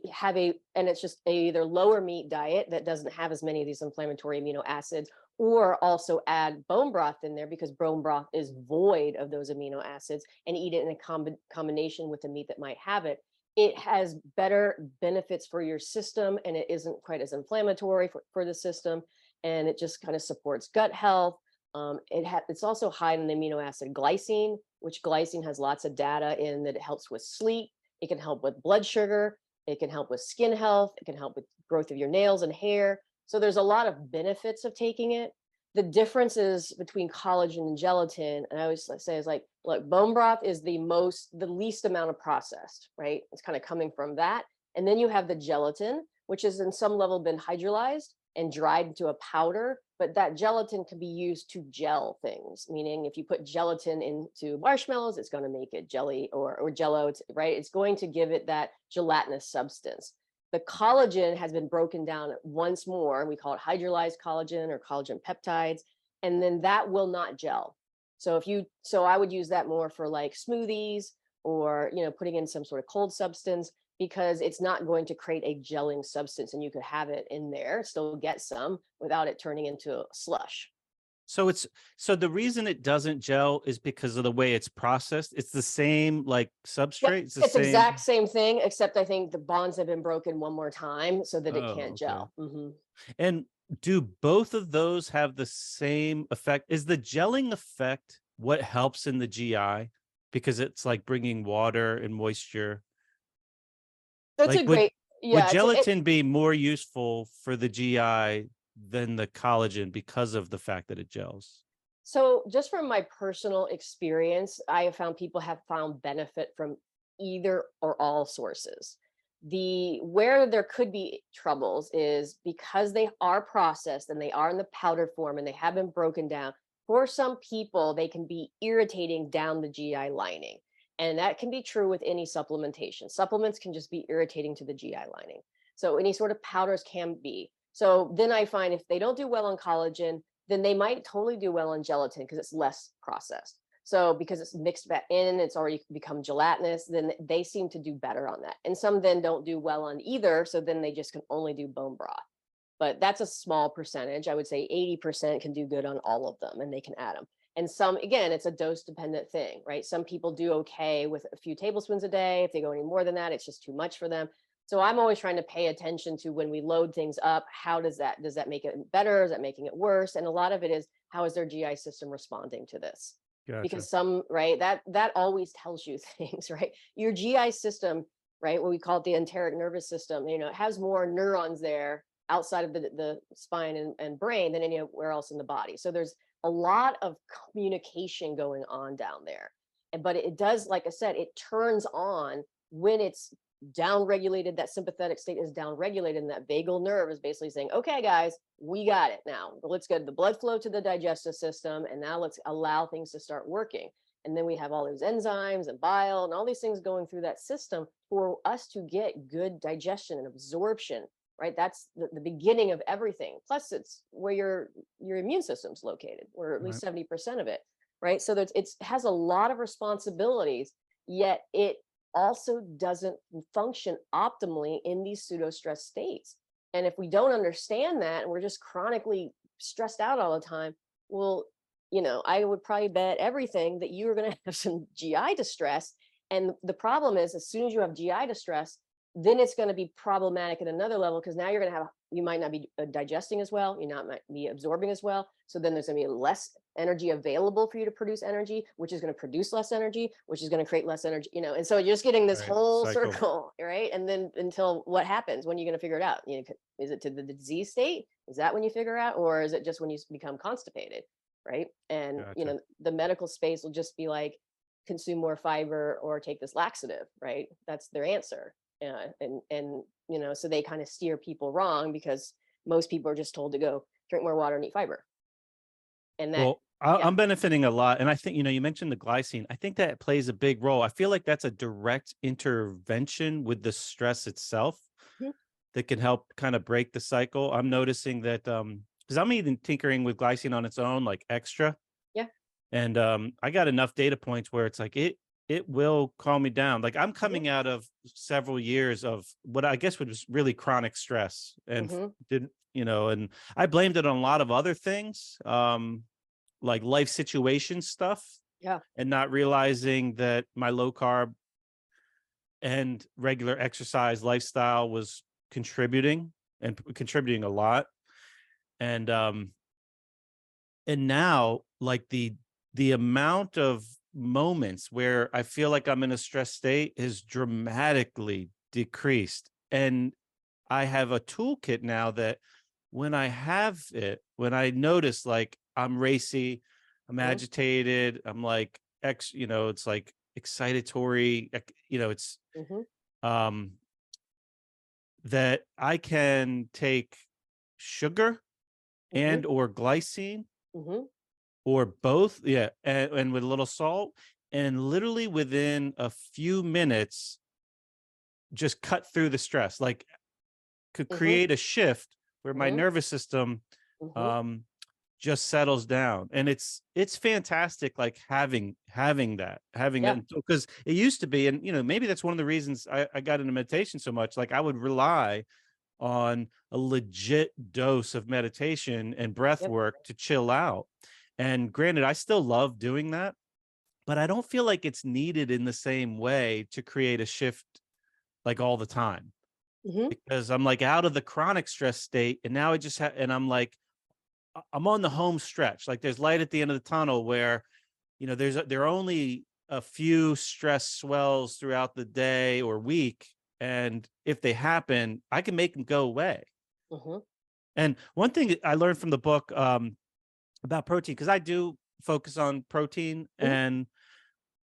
and it's just a either lower meat diet that doesn't have as many of these inflammatory amino acids, or also add bone broth in there because bone broth is void of those amino acids, and eat it in a combination with the meat that might have it, it has better benefits for your system, and it isn't quite as inflammatory for the system, and it just kind of supports gut health. It's also high in the amino acid glycine, which glycine has lots of data in that it helps with sleep. It can help with blood sugar. It can help with skin health. It can help with growth of your nails and hair. So there's a lot of benefits of taking it. The differences between collagen and gelatin, and I always say, is like, look, bone broth is the least amount of processed, right? It's kind of coming from that. And then you have the gelatin, which is in some level been hydrolyzed and dried into a powder, but that gelatin can be used to gel things, meaning if you put gelatin into marshmallows, it's going to make it jelly or jello, right? It's going to give it that gelatinous substance. The collagen has been broken down once more. We call it hydrolyzed collagen or collagen peptides, and then that will not gel. So I would use that more for like smoothies or, putting in some sort of cold substance, because it's not going to create a gelling substance, and you could have it in there, still get some without it turning into a slush. So the reason it doesn't gel is because of the way it's processed. It's the same like substrate. Yep, it's exact same thing, except I think the bonds have been broken one more time so that it can't gel. Mm-hmm. And do both of those have the same effect? Is the gelling effect what helps in the GI? Because it's like bringing water and moisture. That's like, a great, would gelatin be more useful for the GI than the collagen because of the fact that it gels? So just from my personal experience, I have found people have found benefit from either or all sources. Where there could be troubles is because they are processed and they are in the powder form and they have been broken down. For some people, they can be irritating down the GI lining. And that can be true with any supplementation. Supplements can just be irritating to the GI lining. So any sort of powders can be. So then I find if they don't do well on collagen, then they might totally do well on gelatin because it's less processed. So because it's mixed back in, it's already become gelatinous, then they seem to do better on that. And some then don't do well on either. So then they just can only do bone broth. But that's a small percentage. I would say 80% can do good on all of them and they can add them. And some, again, it's a dose dependent thing, right? Some people do okay with a few tablespoons a day. If they go any more than that, it's just too much for them. So I'm always trying to pay attention to when we load things up, how does that make it better? Is that making it worse? And a lot of it is, how is their GI system responding to this? Gotcha. Because right, that always tells you things, right? Your GI system, right, what we call it the enteric nervous system, it has more neurons there outside of the spine and brain than anywhere else in the body. So there's a lot of communication going on down there. But it does, like I said, it turns on when it's down-regulated. That sympathetic state is down-regulated, and that vagal nerve is basically saying, okay, guys, we got it now. Let's get the blood flow to the digestive system, and now let's allow things to start working. And then we have all those enzymes and bile and all these things going through that system for us to get good digestion and absorption, right? That's the beginning of everything. Plus, it's where your immune system's located, or at least 70% of it, right? So it has a lot of responsibilities, yet it also doesn't function optimally in these pseudo-stress states. And if we don't understand that, and we're just chronically stressed out all the time, well, I would probably bet everything that you're going to have some GI distress. And the problem is, as soon as you have GI distress, then it's going to be problematic at another level, because now you might not be digesting as well, you might be absorbing as well. So then there's going to be less energy available for you to produce energy, which is going to produce less energy, which is going to create less energy, and so you're just getting this whole circle, right? And then until what happens, when are you going to figure it out? Is it to the disease state? Is that when you figure out, or is it just when you become constipated, right? And Gotcha. the medical space will just be like, consume more fiber or take this laxative, right? That's their answer. So they kind of steer people wrong, because most people are just told to go drink more water and eat fiber. And I'm benefiting a lot. And I think, you mentioned the glycine. I think that plays a big role. I feel like that's a direct intervention with the stress itself that can help kind of break the cycle. I'm noticing that because I'm even tinkering with glycine on its own, like extra. Yeah. And I got enough data points where it's like it will calm me down. Like I'm coming out of several years of what I guess was really chronic stress, and and I blamed it on a lot of other things, like life situation stuff. Yeah. And not realizing that my low carb and regular exercise lifestyle was contributing a lot. And now, like the amount of moments where I feel like I'm in a stress state is dramatically decreased. And I have a toolkit now that when I have it, when I notice like I'm racy, I'm agitated, I'm like it's like excitatory, it's um that I can take sugar and or glycine or both, yeah, and with a little salt, and literally within a few minutes just cut through the stress, like could create a shift where my nervous system um just settles down. And it's fantastic, like having that, because it used to be, and maybe that's one of the reasons I got into meditation so much. Like I would rely on a legit dose of meditation and breath work to chill out. And granted, I still love doing that, but I don't feel like it's needed in the same way to create a shift like all the time, because I'm like out of the chronic stress state. And now I just and I'm like, I'm on the home stretch. Like there's light at the end of the tunnel where, there are only a few stress swells throughout the day or week. And if they happen, I can make them go away. And one thing I learned from the book about protein, because I do focus on protein, and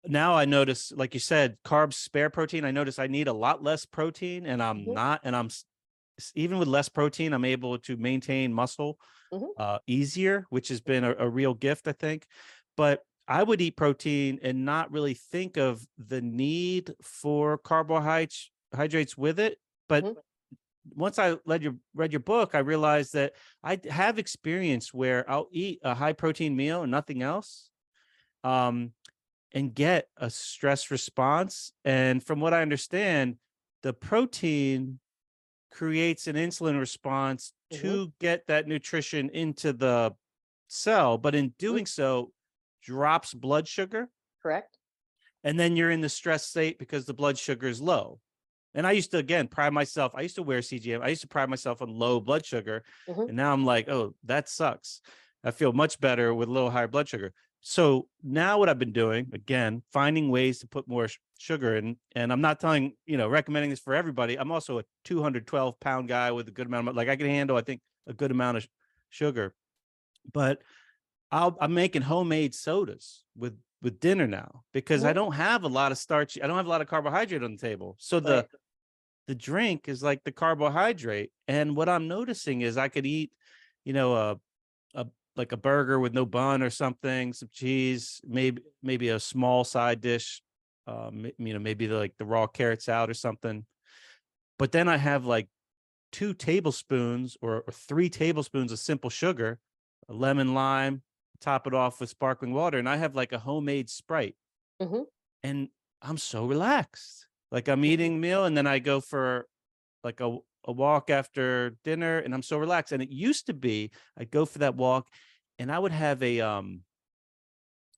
now I notice, like you said, carbs spare protein. I notice I need a lot less protein, and even with less protein, I'm able to maintain muscle easier, which has been a real gift, I think. But I would eat protein and not really think of the need for carbohydrates with it. But once I read your book, I realized that I have experience where I'll eat a high protein meal and nothing else, and get a stress response. And from what I understand, the protein creates an insulin response to get that nutrition into the cell, but in doing so, drops blood sugar. Correct. And then you're in the stress state because the blood sugar is low. And I used to, again, pride myself. I used to wear CGM. I used to pride myself on low blood sugar. And now I'm like, oh, that sucks. I feel much better with a little higher blood sugar. So now what I've been doing, again, finding ways to put more sugar in. And I'm not recommending this for everybody. I'm also a 212-pound guy with a good amount of, like I can handle, I think, a good amount of sugar. But I'm making homemade sodas with dinner now, because I don't have a lot of starch. I don't have a lot of carbohydrate on the table. So the drink is like the carbohydrate. And what I'm noticing is I could eat, like a burger with no bun or something, some cheese, maybe a small side dish, maybe like the raw carrot salad or something. But then I have like 2 tablespoons or 3 tablespoons of simple sugar, a lemon lime, top it off with sparkling water, and I have like a homemade Sprite. And I'm so relaxed. Like I'm eating a meal, and then I go for like a walk after dinner, and I'm so relaxed. And it used to be I'd go for that walk and I would have a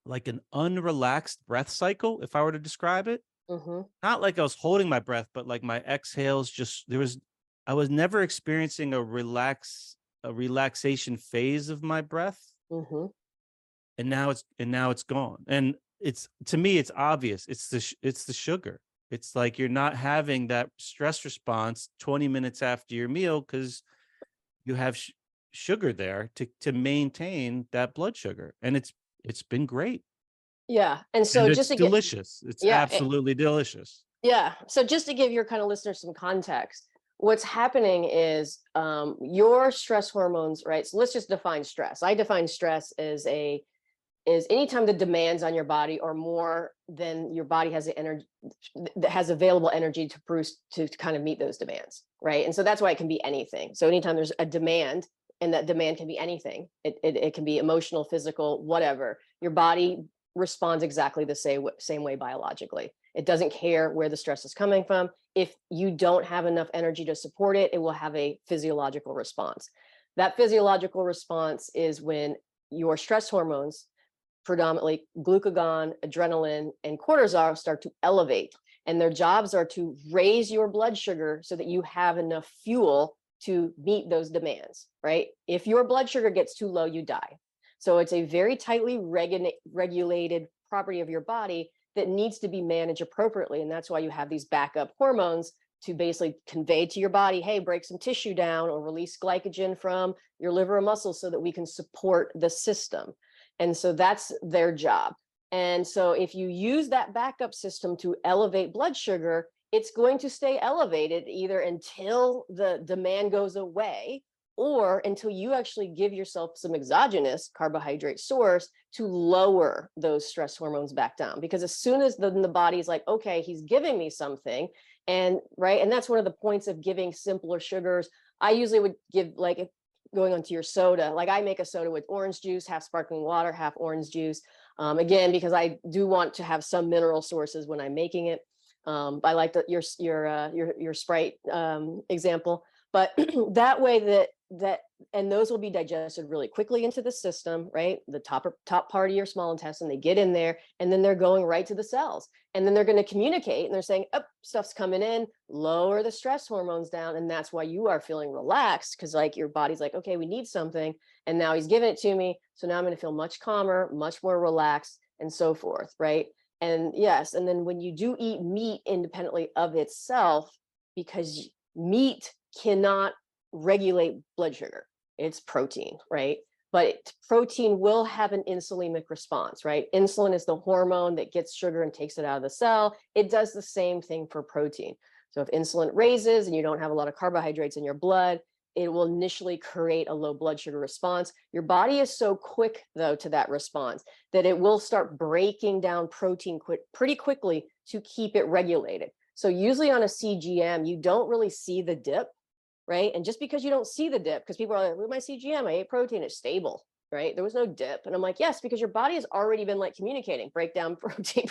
like an unrelaxed breath cycle, if I were to describe it. Not like I was holding my breath, but like my exhales I was never experiencing a relaxation phase of my breath. And now it's gone. And to me it's obvious. It's the sugar. It's like you're not having that stress response 20 minutes after your meal because you have sugar there to maintain that blood sugar. And it's been great. Yeah. And so And it's just to delicious. It's absolutely delicious. Yeah. So just to give your kind of listeners some context, what's happening is your stress hormones, right? So let's just define stress. I define stress as anytime the demands on your body are more than your body has the energy, that has available energy to produce to kind of meet those demands, right? And so that's why it can be anything. So anytime there's a demand, and that demand can be anything, it can be emotional, physical, whatever. Your body responds exactly the same way biologically. It doesn't care where the stress is coming from. If you don't have enough energy to support it, it will have a physiological response. That physiological response is when your stress hormones, predominantly glucagon, adrenaline, and cortisol, start to elevate. And their jobs are to raise your blood sugar so that you have enough fuel to meet those demands, right? If your blood sugar gets too low, you die. So it's a very tightly regulated property of your body that needs to be managed appropriately. And that's why you have these backup hormones to basically convey to your body, hey, break some tissue down or release glycogen from your liver and muscles so that we can support the system. And so that's their job. And so if you use that backup system to elevate blood sugar, it's going to stay elevated either until the demand goes away or until you actually give yourself some exogenous carbohydrate source to lower those stress hormones back down. Because as soon as the body's like, okay, he's giving me something, and right, and that's one of the points of giving simpler sugars. I usually would give, like, if going onto your soda, like I make a soda with orange juice, half sparkling water, half orange juice. Again, because I do want to have some mineral sources when I'm making it. I like your Sprite example, but that way that and those will be digested really quickly into the system, right? The top part of your small intestine, they get in there, and then they're going right to the cells, and then they're going to communicate, and they're saying, "Oh, stuff's coming in, lower the stress hormones down," and that's why you are feeling relaxed, because like your body's like, "Okay, we need something, and now he's giving it to me, so now I'm going to feel much calmer, much more relaxed, and so forth," right? And yes, and then when you do eat meat independently of itself, because meat cannot regulate blood sugar, it's protein, right? But protein will have an insulinic response, right? Insulin is the hormone that gets sugar and takes it out of the cell. It does the same thing for protein. So if insulin raises and you don't have a lot of carbohydrates in your blood, it will initially create a low blood sugar response. Your body is so quick, though, to that response that it will start breaking down protein pretty quickly to keep it regulated. So usually on a CGM, you don't really see the dip, right? And just because you don't see the dip, because people are like, with my CGM, I ate protein, it's stable, right? There was no dip. And I'm like, yes, because your body has already been like communicating, break down protein,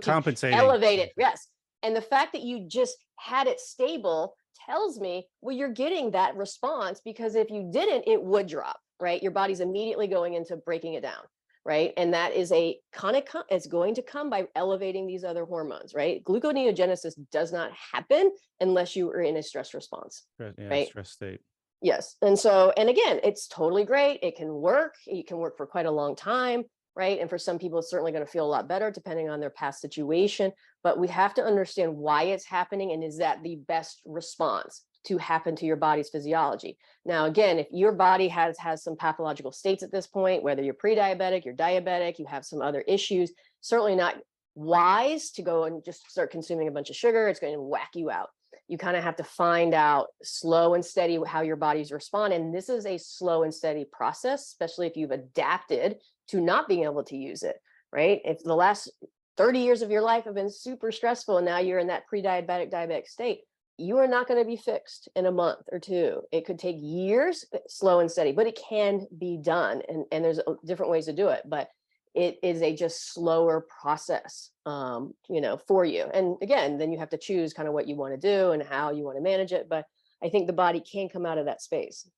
compensating, elevate it. Yes. And the fact that you just had it stable tells me, well, you're getting that response, because if you didn't, it would drop, right? Your body's immediately going into breaking it down, right? And that is it's going to come by elevating these other hormones, right? Gluconeogenesis does not happen unless you are in a stress response, right? Stress state. Yes. And so, and again, it's totally great. It can work. It can work for quite a long time, right? And for some people, it's certainly going to feel a lot better depending on their past situation. But we have to understand why it's happening, and is that the best response to happen to your body's physiology. Now, again, if your body has some pathological states at this point, whether you're pre-diabetic, you're diabetic, you have some other issues, certainly not wise to go and just start consuming a bunch of sugar. It's going to whack you out. You kind of have to find out slow and steady how your body's respond. And this is a slow and steady process, especially if you've adapted to not being able to use it, right? If the last 30 years of your life have been super stressful and now you're in that pre-diabetic, diabetic state, you are not going to be fixed in a month or two. It could take years, slow and steady, but it can be done. And there's different ways to do it, but it is a just slower process, for you. And again, then you have to choose kind of what you want to do and how you want to manage it. But I think the body can come out of that space.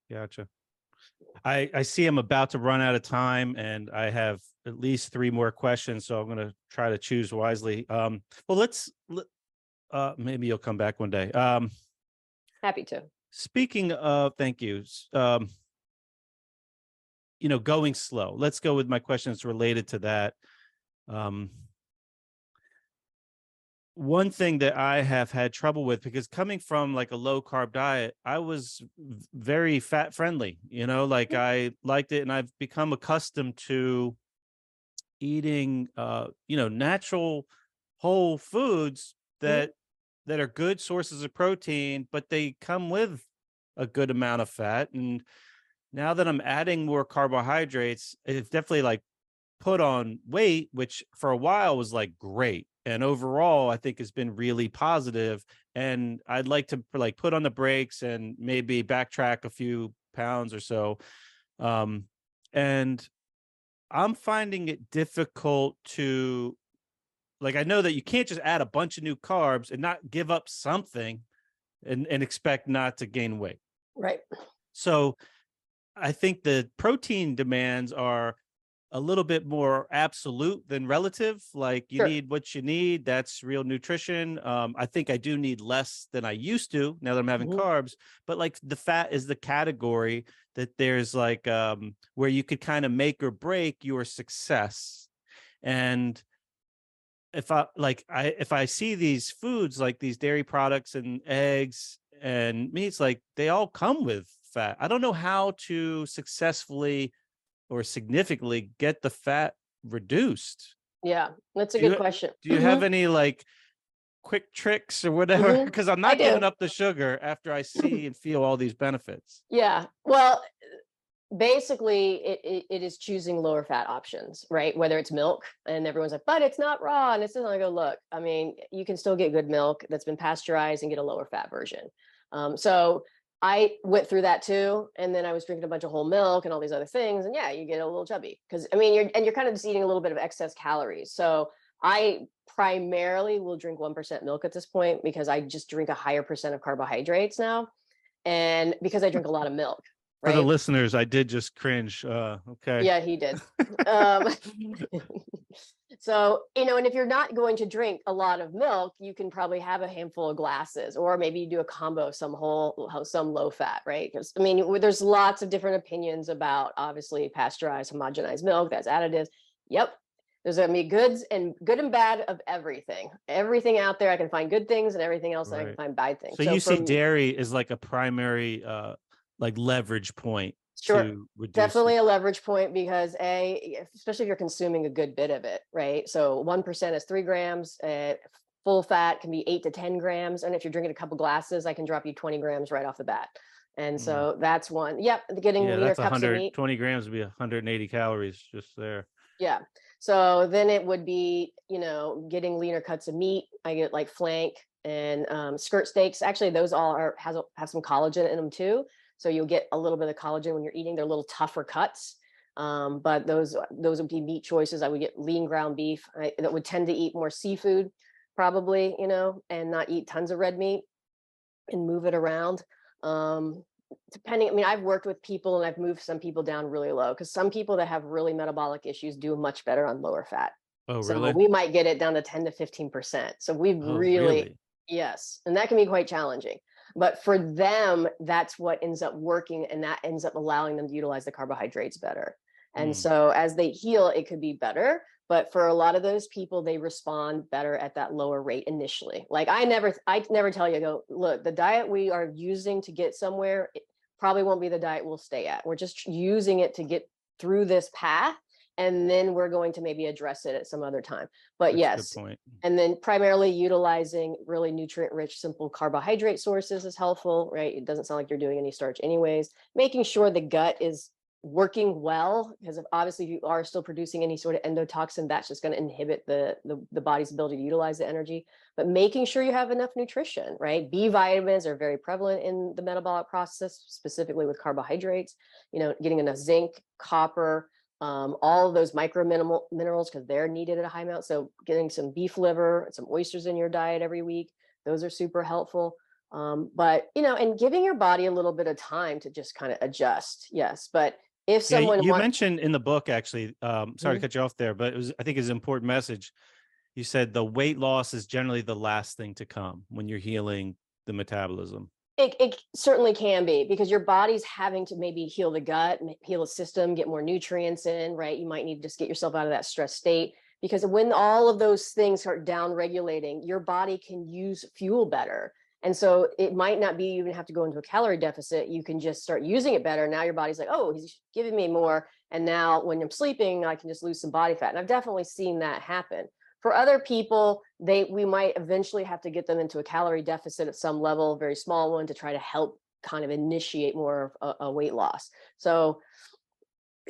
Gotcha. I see I'm about to run out of time, and I have at least 3 more questions, so I'm going to try to choose wisely. Well, maybe you'll come back one day. Happy to. Speaking of, thank you. Going slow. Let's go with my questions related to that. One thing that I have had trouble with, because coming from like a low carb diet, I was very fat friendly, like I liked it, and I've become accustomed to eating, natural whole foods that are good sources of protein, but they come with a good amount of fat. And now that I'm adding more carbohydrates, it's definitely like put on weight, which for a while was like great. And overall, I think has been really positive. And I'd like to like put on the brakes and maybe backtrack a few pounds or so. And I'm finding it difficult to, like, I know that you can't just add a bunch of new carbs and not give up something and expect not to gain weight. Right. So I think the protein demands are a little bit more absolute than relative. Like you need what you need. That's real nutrition. I think I do need less than I used to now that I'm having carbs, but like the fat is the category that there's like where you could kind of make or break your success. And if I see these foods, like these dairy products and eggs and meats, like they all come with fat. I don't know how to successfully or significantly get the fat reduced. Yeah, that's a good question. Do you have any like quick tricks or whatever? Because I'm I not do. giving up the sugar after I see and feel all these benefits. Yeah. Well, basically it is choosing lower fat options, right? Whether it's milk, and everyone's like, but it's not raw. And it's just like, go, look, I mean, you can still get good milk that's been pasteurized and get a lower fat version. So I went through that too. And then I was drinking a bunch of whole milk and all these other things. And yeah, you get a little chubby because I mean, you're kind of just eating a little bit of excess calories. So I primarily will drink 1% milk at this point because I just drink a higher percent of carbohydrates now. And because I drink a lot of milk. For the Right. listeners, I did just cringe. Okay. Yeah, he did. um, so, and if you're not going to drink a lot of milk, you can probably have a handful of glasses, or maybe you do a combo of some low fat, right? Because I mean, there's lots of different opinions about obviously pasteurized, homogenized milk, that's additives. Yep. There's going to be good and bad of everything. Everything out there, I can find good things, and everything else I can find bad things. So you see dairy is like a primary like leverage point. Sure. To reduce definitely a leverage point because especially if you're consuming a good bit of it, right? So 1% is 3 grams. Full fat can be 8 to 10 grams. And if you're drinking a couple glasses, I can drop you 20 grams right off the bat. And so that's one. Yep. Getting leaner cups of meat. 20 grams would be 180 calories just there. Yeah. So then it would be, getting leaner cuts of meat. I get like flank and skirt steaks. Actually, those all have some collagen in them too. So you'll get a little bit of collagen when you're eating. They're little tougher cuts. But those would be meat choices. I would get lean ground beef. That would tend to eat more seafood probably, and not eat tons of red meat and move it around. Depending, I mean, I've worked with people and I've moved some people down really low because some people that have really metabolic issues do much better on lower fat. Oh, so really? We might get it down to 10 to 15%. So we've really, yes. And that can be quite challenging. But for them, that's what ends up working, and that ends up allowing them to utilize the carbohydrates better. And so as they heal, it could be better. But for a lot of those people, they respond better at that lower rate initially. Like I never tell you, go, look, the diet we are using to get somewhere, it probably won't be the diet we'll stay at. We're just using it to get through this path. And then we're going to maybe address it at some other time. But yes, and then primarily utilizing really nutrient-rich, simple carbohydrate sources is helpful, right? It doesn't sound like you're doing any starch anyways. Making sure the gut is working well, because obviously if you are still producing any sort of endotoxin, that's just going to inhibit the body's ability to utilize the energy. But making sure you have enough nutrition, right? B vitamins are very prevalent in the metabolic process, specifically with carbohydrates. Getting enough zinc, copper, all of those micro minerals, because they're needed at a high amount. So getting some beef liver and some oysters in your diet every week, those are super helpful. But and giving your body a little bit of time to just kind of adjust. Yes. But if someone you mentioned in the book, actually, sorry to cut you off there, but I think it's an important message. You said the weight loss is generally the last thing to come when you're healing the metabolism. It certainly can be, because your body's having to maybe heal the gut, heal the system, get more nutrients in, right? You might need to just get yourself out of that stress state, because when all of those things start down regulating, your body can use fuel better. And so it might not be you even have to go into a calorie deficit. You can just start using it better. Now your body's like, oh, he's giving me more. And now when I'm sleeping, I can just lose some body fat. And I've definitely seen that happen. For other people, we might eventually have to get them into a calorie deficit at some level, a very small one, to try to help kind of initiate more of a weight loss. So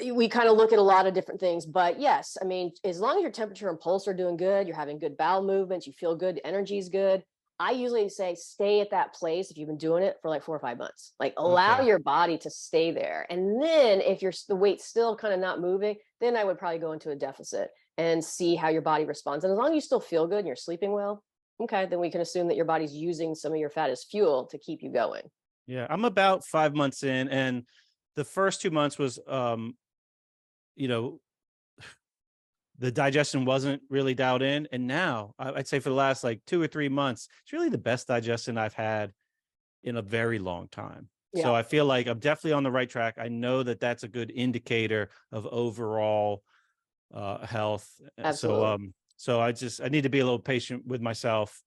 we kind of look at a lot of different things. But yes, I mean, as long as your temperature and pulse are doing good, you're having good bowel movements, you feel good, energy is good, I usually say stay at that place if you've been doing it for like 4 or 5 months. Like allow your body to stay there. And then if the weight's still kind of not moving, then I would probably go into a deficit and see how your body responds. And as long as you still feel good and you're sleeping well, okay, then we can assume that your body's using some of your fat as fuel to keep you going. Yeah, I'm about 5 months in, and the first 2 months was, the digestion wasn't really dialed in. And now I'd say for the last like 2 or 3 months, it's really the best digestion I've had in a very long time. Yeah. So I feel like I'm definitely on the right track. I know that that's a good indicator of overall health. Absolutely. So I need to be a little patient with myself.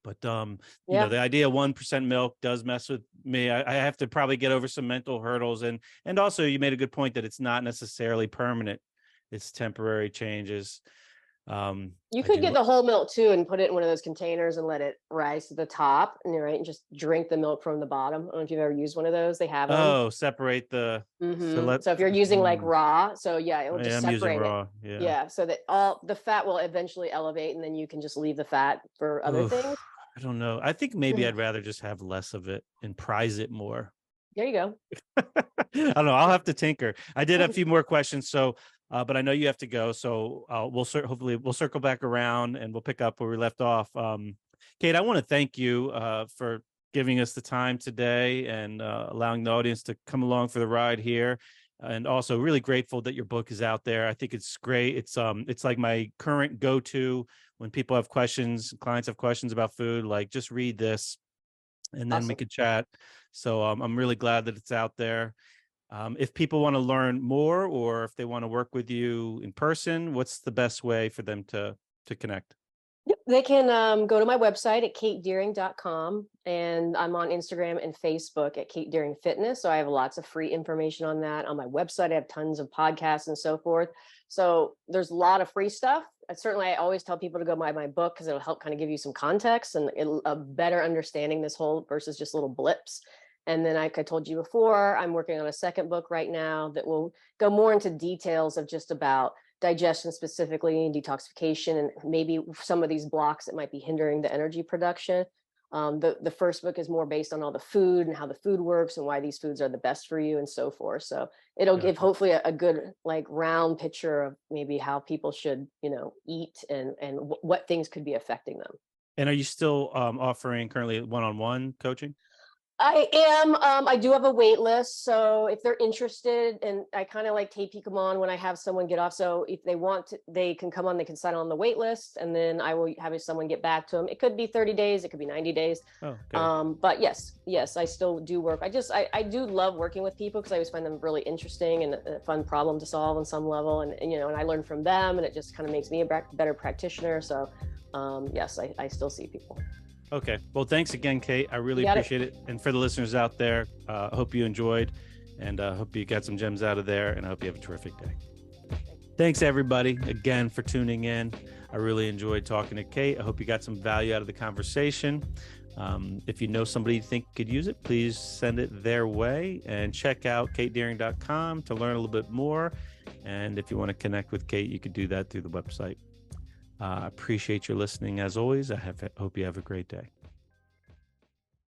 But you Yeah. know, the idea of 1% milk does mess with me. I have to probably get over some mental hurdles, and also you made a good point that it's not necessarily permanent; it's temporary changes. You I could get do. the whole milk too and put it in one of those containers and let it rise to the top, and right, and just drink the milk from the bottom. I don't know if you've ever used one of those. They have them. Oh, separate the. So So if you're using like raw, so yeah, it will I just am using separate it. raw. Yeah. Yeah, so that all the fat will eventually elevate, and then you can just leave the fat for other Oof, things. I don't know. I think maybe I'd rather just have less of it and prize it more. There you go. I don't know. I'll have to tinker. I did have a few more questions, so but I know you have to go. So hopefully we'll circle back around and we'll pick up where we left off. Kate, I want to thank you for giving us the time today and allowing the audience to come along for the ride here. And also really grateful that your book is out there. I think it's great. It's like my current go-to when people have questions, clients have questions about food, like just read this and then we Awesome. could chat. So I'm really glad that it's out there. If people want to learn more or if they want to work with you in person, what's the best way for them to connect? Yep. They can go to my website at katedeering.com, and I'm on Instagram and Facebook at Kate Deering Fitness. So I have lots of free information on that. On my website, I have tons of podcasts and so forth. So there's a lot of free stuff. Certainly, I always tell people to go buy my book because it'll help kind of give you some context and a better understanding this whole versus just little blips. And then, like I told you before, I'm working on a second book right now that will go more into details of just about digestion specifically and detoxification and maybe some of these blocks that might be hindering the energy production. The first book is more based on all the food and how the food works and why these foods are the best for you and so forth. So it'll give Gotcha. hopefully a good like round picture of maybe how people should, eat and what things could be affecting them. And are you still offering currently one-on-one coaching? I am. I do have a wait list. So if they're interested, and I kind of like tape them on when I have someone get off. So if they want to, they can come on, they can sign on the wait list, and then I will have someone get back to them. It could be 30 days, it could be 90 days. Oh, okay. But yes, I still do work. I do love working with people because I always find them really interesting and a fun problem to solve on some level. And I learn from them, and it just kind of makes me a better practitioner. So yes, I still see people. Okay. Well, thanks again, Kate. I really You got it. appreciate it. And for the listeners out there, I hope you enjoyed and hope you got some gems out of there. And I hope you have a terrific day. Thanks, everybody, again, for tuning in. I really enjoyed talking to Kate. I hope you got some value out of the conversation. If you know somebody you think could use it, please send it their way and check out katedeering.com to learn a little bit more. And if you want to connect with Kate, you could do that through the website. Appreciate your listening as always. Hope you have a great day.